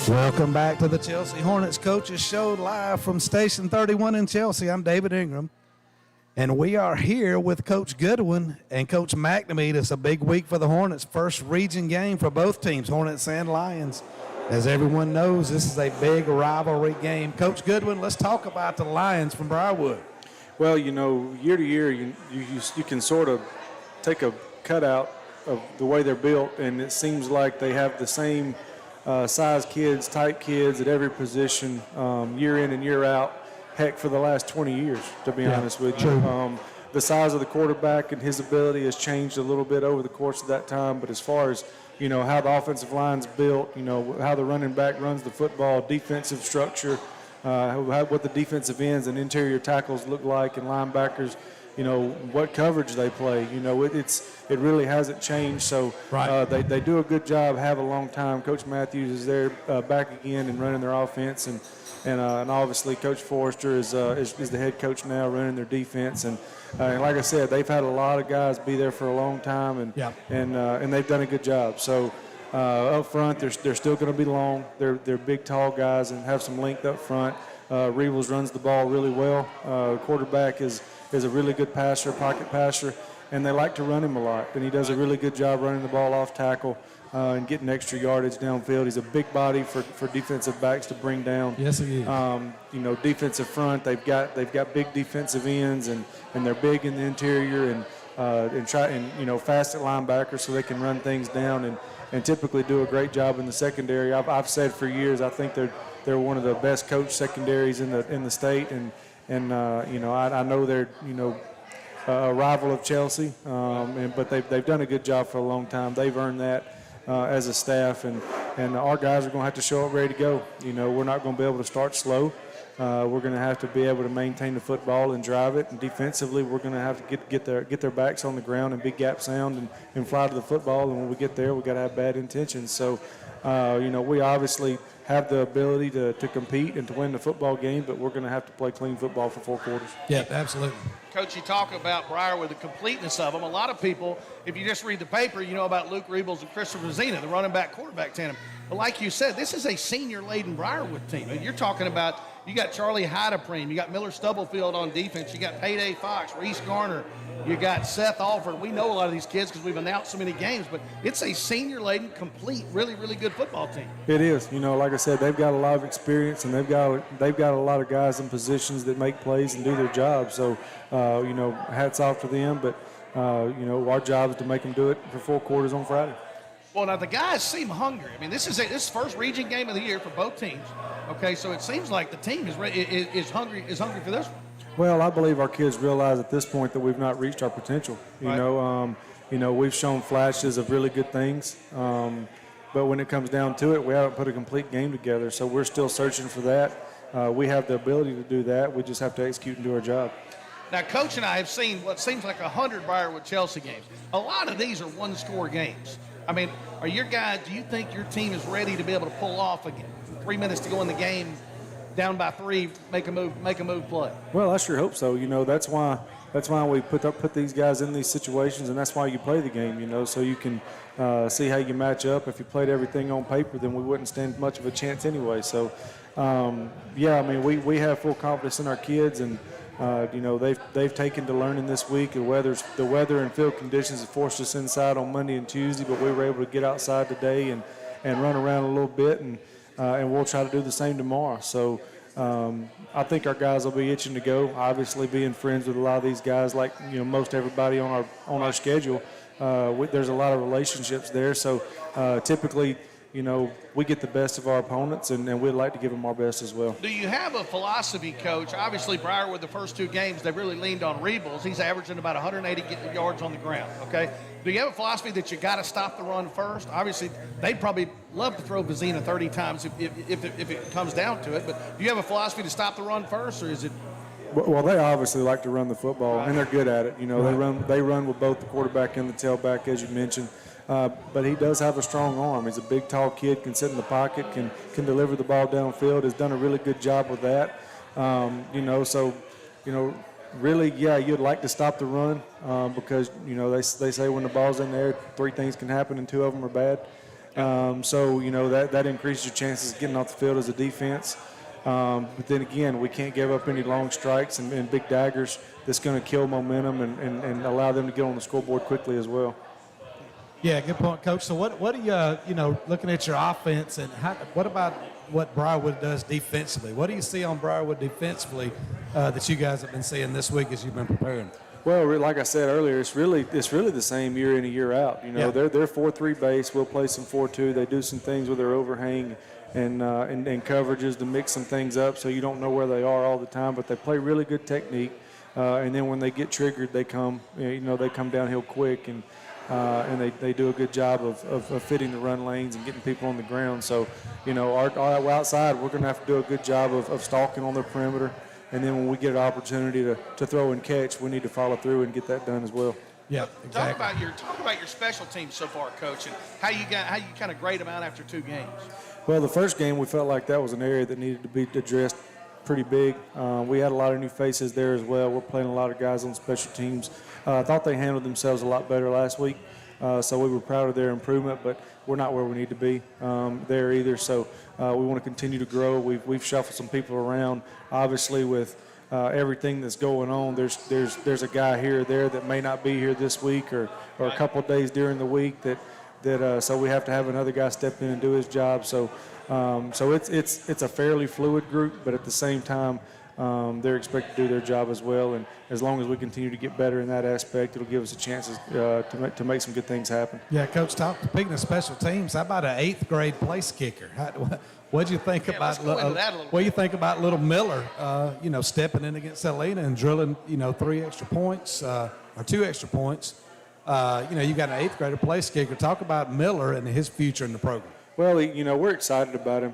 Welcome back to the Chelsea Hornets Coaches Show live from Station 31 in Chelsea. I'm David Ingram, and we are here with Coach Goodwin and Coach McNamee. It's a big week for the Hornets, first region game for both teams, Hornets and Lions. As everyone knows, this is a big rivalry game. Coach Goodwin, let's talk about the Lions from Briarwood. Well, you know, year to year, you can sort of take a cutout of the way they're built, and it seems like they have the same size kids, type kids at every position, year in and year out. Heck, for the last 20 years, to be honest with you. The size of the quarterback and his ability has changed a little bit over the course of that time, but as far as, you know, how the offensive line's built, you know, how the running back runs the football, defensive structure, what the defensive ends and interior tackles look like, and linebackers, you know, what coverage they play. You know, it really hasn't changed. So they do a good job, have a long time. Coach Matthews is there back again and running their offense, and obviously Coach Forrester is the head coach now, running their defense. And like I said, they've had a lot of guys be there for a long time, and they've done a good job. So up front, they're still going to be long. They're big, tall guys and have some length up front. Reeves runs the ball really well. Quarterback is a really good passer, pocket passer, and they like to run him a lot. And he does a really good job running the ball off tackle and getting extra yardage downfield. He's a big body for defensive backs to bring down. Yes, he is. You know, defensive front, they've got big defensive ends, and they're big in the interior and you know, fast at linebackers so they can run things down and typically do a great job in the secondary. I've said for years I think they're one of the best coached secondaries in the state, and you know, I know they're, you know, a rival of Chelsea, but they've done a good job for a long time. They've earned that as a staff, and and our guys are going to have to show up ready to go. You know, we're not going to be able to start slow. We're going to have to be able to maintain the football and drive it. And defensively, we're going to have to get their backs on the ground and be gap sound and fly to the football. And when we get there, we got to have bad intentions. So, you know, we obviously have the ability to compete and to win the football game, but we're going to have to play clean football for 4 quarters. Yeah, absolutely. Coach, you talk about Briarwood, the completeness of them. A lot of people, if you just read the paper, you know about Luke Rebels and Christopher Zena, the running back quarterback tandem. But like you said, this is a senior-laden Briarwood team. You're talking about, you got Charlie Heideprem, you got Miller Stubblefield on defense, you got Payday Fox, Reese Garner, you got Seth Alford. We know a lot of these kids because we've announced so many games, but it's a senior-laden, complete, really, really good football team. It is. You know, like I said, they've got a lot of experience, and they've got a lot of guys in positions that make plays and do their job. So, you know, hats off to them. But, you know, our job is to make them do it for 4 quarters on Friday. Well, now the guys seem hungry. I mean, this is first region game of the year for both teams. Okay, so it seems like the team is hungry for this one. Well, I believe our kids realize at this point that we've not reached our potential. You know, we've shown flashes of really good things, but when it comes down to it, we haven't put a complete game together. So we're still searching for that. We have the ability to do that. We just have to execute and do our job. Now, Coach and I have seen what seems like 100 Briarwood Chelsea games. A lot of these are one-score games. I mean, are your guys, do you think your team is ready to be able to pull off again? 3 minutes to go in the game, down by 3, make a move play? Well, I sure hope so. You know, that's why we put these guys in these situations, and that's why you play the game, you know, so you can see how you match up. If you played everything on paper, then we wouldn't stand much of a chance anyway. So, yeah, I mean, we have full confidence in our kids, and you know, they've taken to learning this week. The weather and field conditions have forced us inside on Monday and Tuesday, but we were able to get outside today and run around a little bit, and we'll try to do the same tomorrow. So I think our guys will be itching to go. Obviously, being friends with a lot of these guys, like, you know, most everybody on our schedule, there's a lot of relationships there. So typically, you know, we get the best of our opponents, and we'd like to give them our best as well. Do you have a philosophy, Coach? Obviously, Briarwood, the first 2 games, they really leaned on Rebels. He's averaging about 180 yards on the ground, okay? Do you have a philosophy that you got to stop the run first? Obviously, they'd probably love to throw Vizina 30 times if it comes down to it, but do you have a philosophy to stop the run first, or is it? Well, they obviously like to run the football, and they're good at it. You know, they run with both the quarterback and the tailback, as you mentioned. But he does have a strong arm. He's a big, tall kid, can sit in the pocket, can deliver the ball downfield, has done a really good job with that. You know, so, you know, really, yeah, you'd like to stop the run because, you know, they say when the ball's in there, 3 things can happen and 2 of them are bad. So, you know, that increases your chances of getting off the field as a defense. But then again, we can't give up any long strikes and big daggers that's going to kill momentum and allow them to get on the scoreboard quickly as well. Yeah, good point, Coach. So what do you know, looking at your offense, and what about what Briarwood does defensively? What do you see on Briarwood defensively that you guys have been seeing this week as you've been preparing? Well, like I said earlier, it's really the same year in and year out. You know, they're 4-3 base. We'll play some 4-2. They do some things with their overhang and coverages to mix some things up, so you don't know where they are all the time. But they play really good technique, and then when they get triggered, they come downhill quick, and they do a good job of fitting the run lanes and getting people on the ground. So, you know, our outside, we're going to have to do a good job of stalking on their perimeter. And then when we get an opportunity to throw and catch, we need to follow through and get that done as well. Yeah, exactly. Talk about your special teams so far, Coach, and how you kind of grade them out after 2 games. Well, the first game, we felt like that was an area that needed to be addressed pretty big. We had a lot of new faces there as well. We're playing a lot of guys on special teams. I thought they handled themselves a lot better last week, so we were proud of their improvement, but we're not where we need to be there either. So we want to continue to grow. We've shuffled some people around. Obviously, with everything that's going on, there's a guy here or there that may not be here this week or a couple of days during the week that so we have to have another guy step in and do his job. So it's a fairly fluid group, but at the same time, they're expected to do their job as well, and as long as we continue to get better in that aspect, it'll give us a chance to make some good things happen. Yeah, Coach, speaking of special teams, how about an 8th grade place kicker? What do you think about? What do you think about little Miller? You know, stepping in against Salina and drilling 3 extra points or 2 extra points. You know, you got an 8th grader place kicker. Talk about Miller and his future in the program. Well, we're excited about him.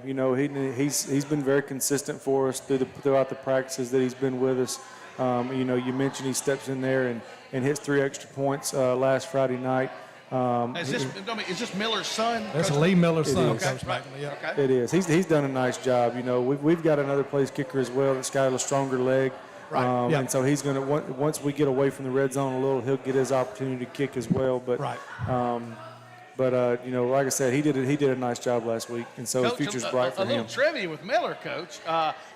He's been very consistent for us throughout the practices that he's been with us. You mentioned he steps in there and hits 3 extra points last Friday night. Is this Miller's son? That's Lee Miller's son, Okay. Coach McNamee. Yeah. Okay. It is. He's done a nice job. We've got another place kicker as well that's got a stronger leg. Right. And so he's going to, once we get away from the red zone a little, he'll get his opportunity to kick as well. But Right. Like I said, he did a nice job last week, and so Coach, the future's bright for a him. little trivia with Miller, Coach.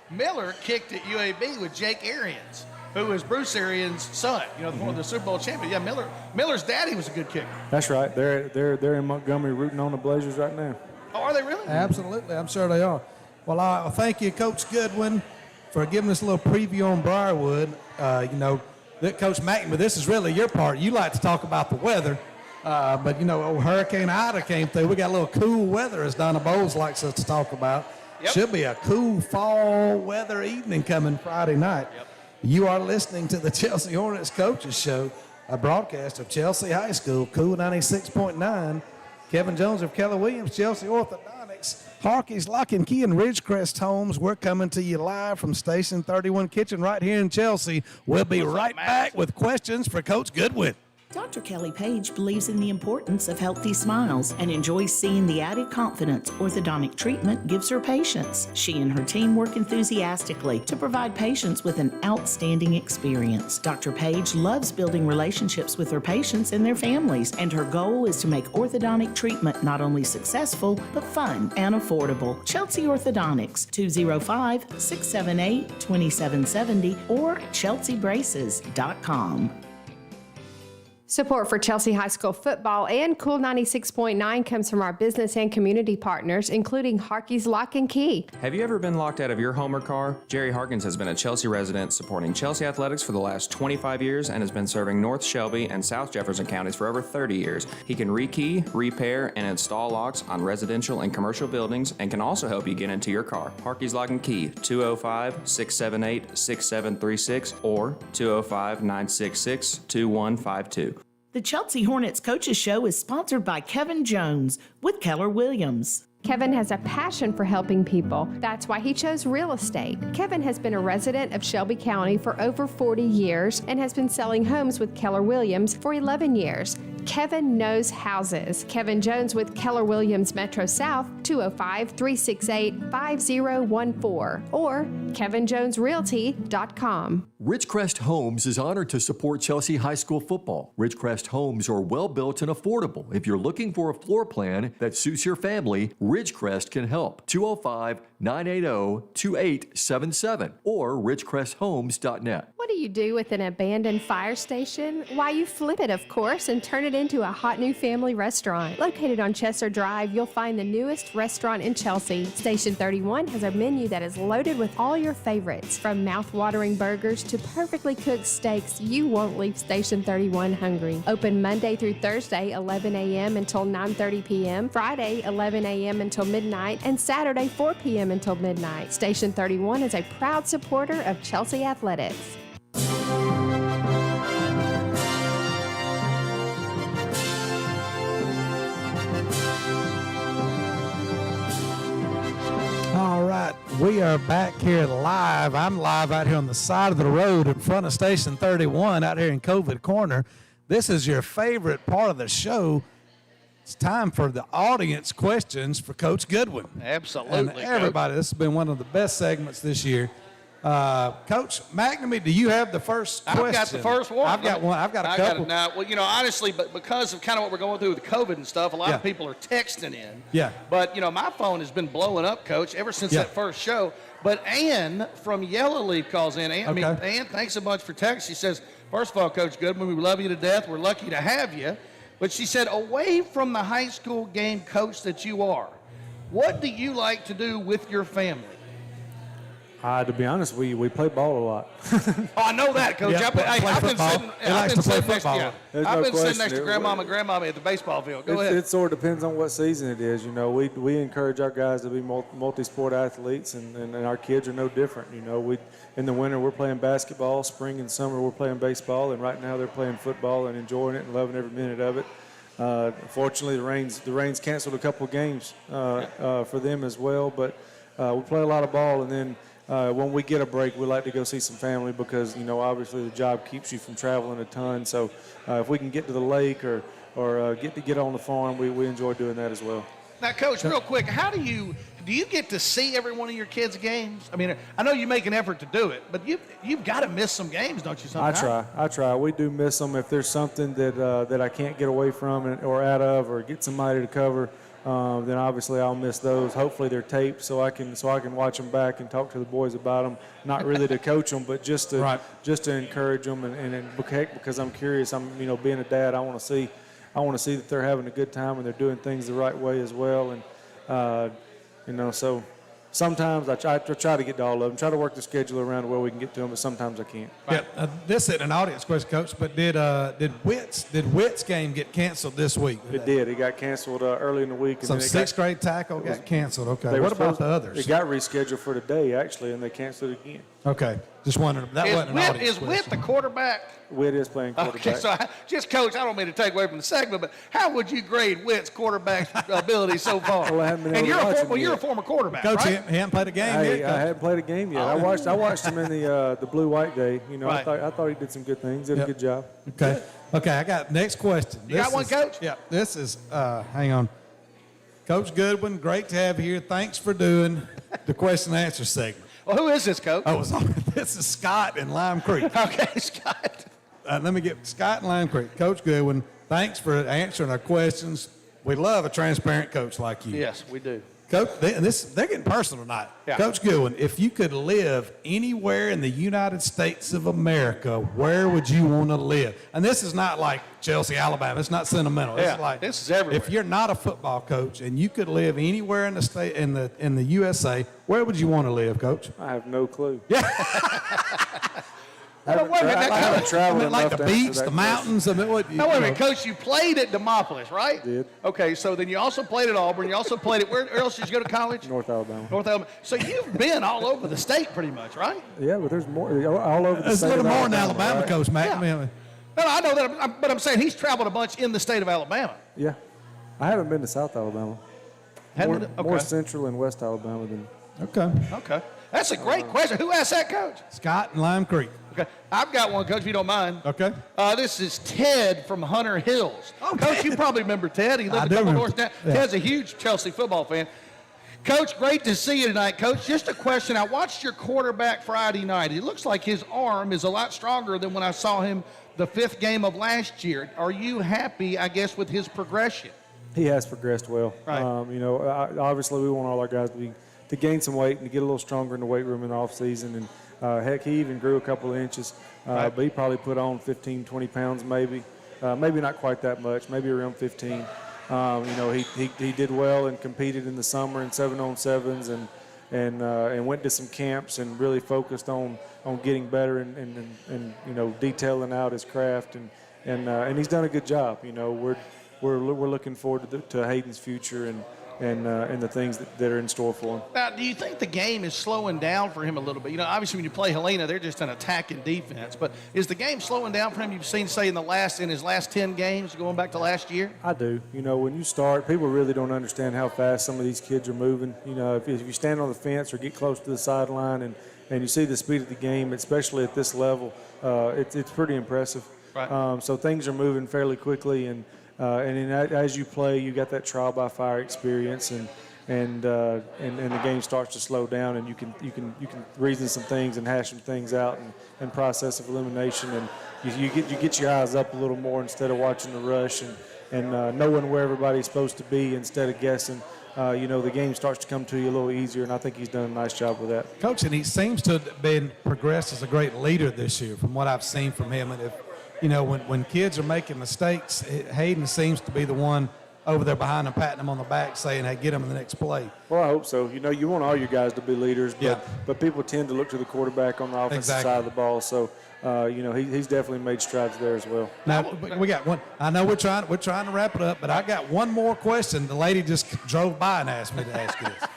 Miller kicked at UAB with Jake Arians, who is Bruce Arians' son. The Super Bowl champion. Yeah, Miller's daddy was a good kicker. That's right. They're in Montgomery rooting on the Blazers right now. Oh, are they really? Absolutely. I'm sure they are. Well, I thank you, Coach Goodwin, for giving us a little preview on Briarwood. Coach McNamee, this is really your part. You like to talk about the weather. But Hurricane Ida came through. We got a little cool weather, as Donna Bowles likes us to talk about. Yep. Should be a cool fall weather evening coming Friday night. Yep. You are listening to the Chelsea Hornets Coaches Show, a broadcast of Chelsea High School, Cool 96.9. Kevin Jones of Keller Williams, Chelsea Orthodontics, Harkey's Lock and Key, and Ridgecrest Homes. We're coming to you live from Station 31 Kitchen right here in Chelsea. We'll be right back with questions for Coach Goodwin. Dr. Kelly Page believes in the importance of healthy smiles and enjoys seeing the added confidence orthodontic treatment gives her patients. She and her team work enthusiastically to provide patients with an outstanding experience. Dr. Page loves building relationships with her patients and their families, and her goal is to make orthodontic treatment not only successful, but fun and affordable. Chelsea Orthodontics, 205-678-2770 or chelseabraces.com. Support for Chelsea High School football and Cool 96.9 comes from our business and community partners, including Harkey's Lock and Key. Have you ever been locked out of your home or car? Jerry Harkins has been a Chelsea resident supporting Chelsea athletics for the last 25 years and has been serving North Shelby and South Jefferson counties for over 30 years. He can rekey, repair, and install locks on residential and commercial buildings and can also help you get into your car. Harkey's Lock and Key, 205-678-6736 or 205-966-2152. The Chelsea Hornets Coaches Show is sponsored by Kevin Jones with Keller Williams. Kevin has a passion for helping people. That's why he chose real estate. Kevin has been a resident of Shelby County for over 40 years and has been selling homes with Keller Williams for 11 years. Kevin knows houses. Kevin Jones with Keller Williams Metro South, 205-368-5014 or kevinjonesrealty.com. Ridgecrest Homes is honored to support Chelsea High School football. Ridgecrest Homes are well built and affordable. If you're looking for a floor plan that suits your family, Ridgecrest can help. 205-980-2877 or ridgecresthomes.net. What do you do with an abandoned fire station? Why, you flip it, of course, and turn it into a hot new family restaurant. Located on Chester Drive, you'll find the newest restaurant in Chelsea. Station 31 has a menu that is loaded with all your favorites. From mouth-watering burgers to perfectly cooked steaks, you won't leave Station 31 hungry. Open Monday through Thursday, 11 a.m. until 9:30 p.m., Friday, 11 a.m. until midnight, and Saturday, 4 p.m. until midnight. Station 31 is a proud supporter of Chelsea Athletics. All right, we are back here live. I'm live out here on the side of the road in front of Station 31 out here in COVID Corner. This is your favorite part of the show. It's time for the audience questions for Coach Goodwin. Absolutely. And everybody, this has been one of the best segments this year. Coach McNamee, do you have the first question? I've got the first one. I've got one. I've got a couple. Now, well, honestly, but because of kind of what we're going through with COVID and stuff, a lot of people are texting in. Yeah. But, my phone has been blowing up, Coach, ever since that first show. But Ann from Yellow Leaf calls in. Ann, thanks so much for text. She says, first of all, Coach Goodwin, we love you to death. We're lucky to have you. But she said, away from the high school game coach that you are, what do you like to do with your family? To be honest, we play ball a lot. Oh, I know that, Coach. Yeah, I've been sitting next to Grandmama and Grandmama at the baseball field. Go ahead. It sort of depends on what season it is. We encourage our guys to be multi-sport athletes, and our kids are no different. In the winter we're playing basketball, spring and summer we're playing baseball, and right now they're playing football and enjoying it and loving every minute of it. Fortunately, the rains canceled a couple of games for them as well. But we play a lot of ball, and then when we get a break, we like to go see some family because, obviously the job keeps you from traveling a ton. So if we can get to the lake or get on the farm, we enjoy doing that as well. Now, Coach, real quick, how do you get to see every one of your kids' games? I mean, I know you make an effort to do it, but you've got to miss some games, don't you? Sometimes? I try. We do miss them. If there's something that I can't get away from or out of or get somebody to cover, then obviously I'll miss those. Hopefully they're taped so I can watch them back and talk to the boys about them. Not really to coach them, but just to encourage them and because I'm curious. Being a dad, I want to see that they're having a good time and they're doing things the right way as well. And so sometimes I try to get to all of them. Try to work the schedule around where we can get to them, but sometimes I can't. Yeah, this isn't an audience question, Coach, but did Witt's game get canceled this week? It did. It got canceled early in the week. Some sixth grade tackle got canceled. Okay. What about the others? It got rescheduled for today, actually, and they canceled it again. Okay. Just wondering. That wasn't an audience Is Witt the quarterback? Witt is playing quarterback. Okay, so Coach, I don't mean to take away from the segment, but how would you grade Witt's quarterback ability so far? Well, I haven't been able to watch him you're a yet. former quarterback, Coach, right? he hasn't played a game yet. I haven't played a game yet. I watched him in the blue-white day. Right. I thought he did some good things. Did a good job. Okay. Okay, I got next question. You got one, Coach? Yeah, this is, hang on. Coach Goodwin, great to have you here. Thanks for doing the question and answer segment. Well, who is this, Coach? This is Scott in Lime Creek. Okay, Scott. Let me get Scott in Lime Creek. Coach Goodwin, thanks for answering our questions. We love a transparent coach like you. Yes, we do. Coach, they're getting personal tonight. Yeah. Coach Goodwin, if you could live anywhere in the United States of America, where would you want to live? And this is not like Chelsea, Alabama. It's not sentimental. Yeah, It's like this is everywhere. If you're not a football coach and you could live anywhere in the state in the USA, where would you want to live, Coach? I have no clue. Yeah. I haven't traveled enough like the to answer beach, that the mountains. I mean, what? Now, wait a minute, Coach, you played at Demopolis, right? Did. Okay, so then you also played at Auburn. You also played at, where else did you go to college? North Alabama. North Alabama. So you've been all over the state pretty much, right? Yeah, but there's more all over the There's a state little of more in Alabama, Alabama, right? Coach Mack. Yeah. I mean, No, I know that, but I'm saying he's traveled a bunch in the state of Alabama. Yeah. I haven't been to South Alabama. More central and West Alabama than. Okay. That's a great question. Who asked that, Coach? Scott in Lime Creek. Okay. I've got one, Coach, if you don't mind. Okay. This is Ted from Hunter Hills. Oh, Coach, Ted. you probably remember Ted. He I lived do a couple remember. doors down. Yeah. Ted's a huge Chelsea football fan. Coach, great to see you tonight, Coach. Just a question. I watched your quarterback Friday night. It looks like his arm is a lot stronger than when I saw him the 5th game of last year. Are you happy, I guess, with his progression? He has progressed well. Right. Obviously we want all our guys to gain some weight and to get a little stronger in the weight room in the off season. And heck, he even grew a couple of inches. But he probably put on 15, 20 pounds maybe. Maybe not quite that much, maybe around 15. He did well and competed in the summer in 7-on-7s and went to some camps and really focused on getting better and detailing out his craft and he's done a good job. We're looking forward to Hayden's future and the things that are in store for him. Now, do you think the game is slowing down for him a little bit? Obviously when you play Helena, they're just an attacking defense. But is the game slowing down for him? You've seen, say, in his last 10 games, going back to last year? I do. When you start, people really don't understand how fast some of these kids are moving. If you stand on the fence or get close to the sideline and you see the speed of the game, especially at this level, it's pretty impressive. Right. So things are moving fairly quickly, and as you play, you got that trial by fire experience, and the game starts to slow down, and you can reason some things and hash some things out and process of elimination, and you get your eyes up a little more instead of watching the rush and knowing where everybody's supposed to be instead of guessing. The game starts to come to you a little easier, and I think he's done a nice job with that. Coach, and he seems to have been progressed as a great leader this year from what I've seen from him. And when kids are making mistakes, Hayden seems to be the one over there behind them, patting them on the back, saying, hey, get them in the next play. Well, I hope so. You want all your guys to be leaders, but people tend to look to the quarterback on the offensive side of the ball. So, he's definitely made strides there as well. Now, we got one. I know we're trying to wrap it up, but I got one more question. The lady just drove by and asked me to ask you this.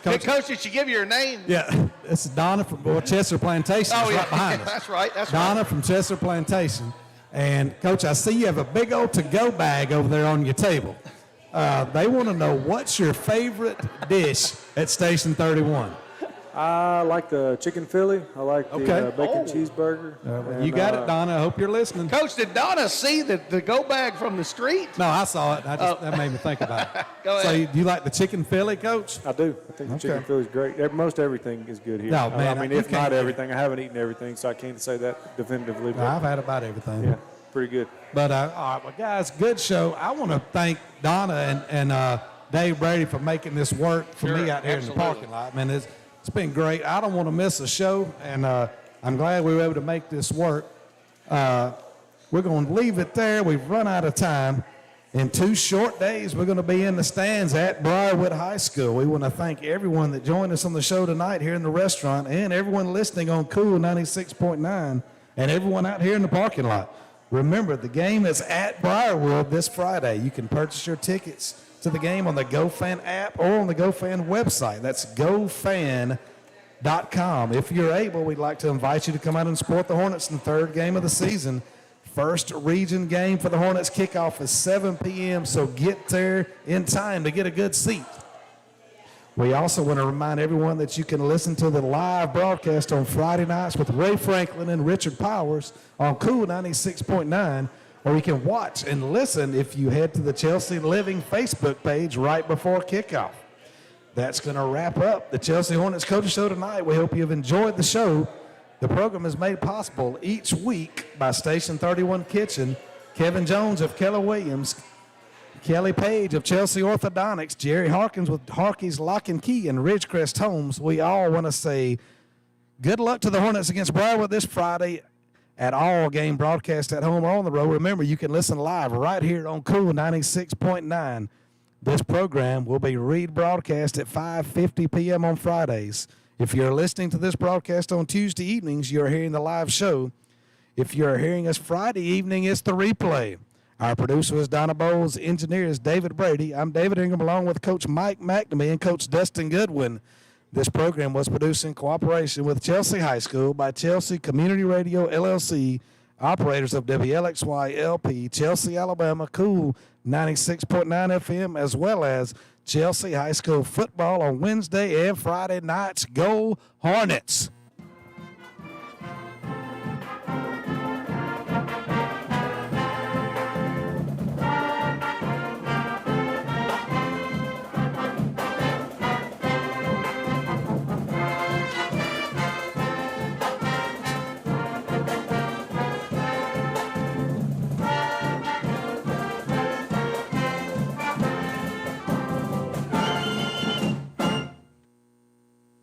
Coach, did she give you her name? Yeah, this is Donna from Chester Plantation. Oh, right behind us. That's right. Donna from Chester Plantation. And, Coach, I see you have a big old to-go bag over there on your table. They want to know, what's your favorite dish at Station 31? I like the chicken Philly. I like the bacon cheeseburger. You got it, Donna. I hope you're listening. Coach, did Donna see the go bag from the street? No, I saw it. That made me think about it. Go ahead. So, do you like the chicken Philly, Coach? I do. I think the chicken Philly's great. Most everything is good here. No, man, I mean, if not everything. I haven't eaten everything, so I can't say that definitively. I've had about everything. Yeah, pretty good. But, all right, well, guys, good show. I want to thank Donna and Dave Brady for making this work for me out here in the parking lot. Man, it's been great. I don't want to miss a show, and I'm glad we were able to make this work. We're going to leave it there. We've run out of time. In 2 short days, we're going to be in the stands at Briarwood High School. We want to thank everyone that joined us on the show tonight here in the restaurant, and everyone listening on Cool 96.9, and everyone out here in the parking lot. Remember, the game is at Briarwood this Friday. You can purchase your tickets to the game on the GoFan app or on the GoFan website. That's GoFan.com. If you're able, we'd like to invite you to come out and support the Hornets in the 3rd game of the season. First region game for the Hornets kickoff is 7 p.m., so get there in time to get a good seat. We also want to remind everyone that you can listen to the live broadcast on Friday nights with Ray Franklin and Richard Powers on Cool 96.9, or you can watch and listen if you head to the Chelsea Living Facebook page right before kickoff. That's going to wrap up the Chelsea Hornets Coaches Show tonight. We hope you've enjoyed the show. The program is made possible each week by Station 31 Kitchen, Kevin Jones of Keller Williams, Kelly Page of Chelsea Orthodontics, Jerry Harkins with Harkey's Lock and Key, and Ridgecrest Homes. We all want to say good luck to the Hornets against Briarwood this Friday at all game broadcast at home or on the road. Remember, you can listen live right here on Cool 96.9. This program will be rebroadcast at 5:50 p.m. on Fridays. If you're listening to this broadcast on Tuesday evenings, you're hearing the live show. If you're hearing us Friday evening, it's the replay. Our producer is Donna Bowles. Engineer is David Brady. I'm David Ingram, along with Coach Mike McNamee and Coach Dustin Goodwin. This program was produced in cooperation with Chelsea High School by Chelsea Community Radio, LLC, operators of WLXY LP, Chelsea, Alabama, Cool 96.9 FM, as well as Chelsea High School football on Wednesday and Friday nights. Go Hornets!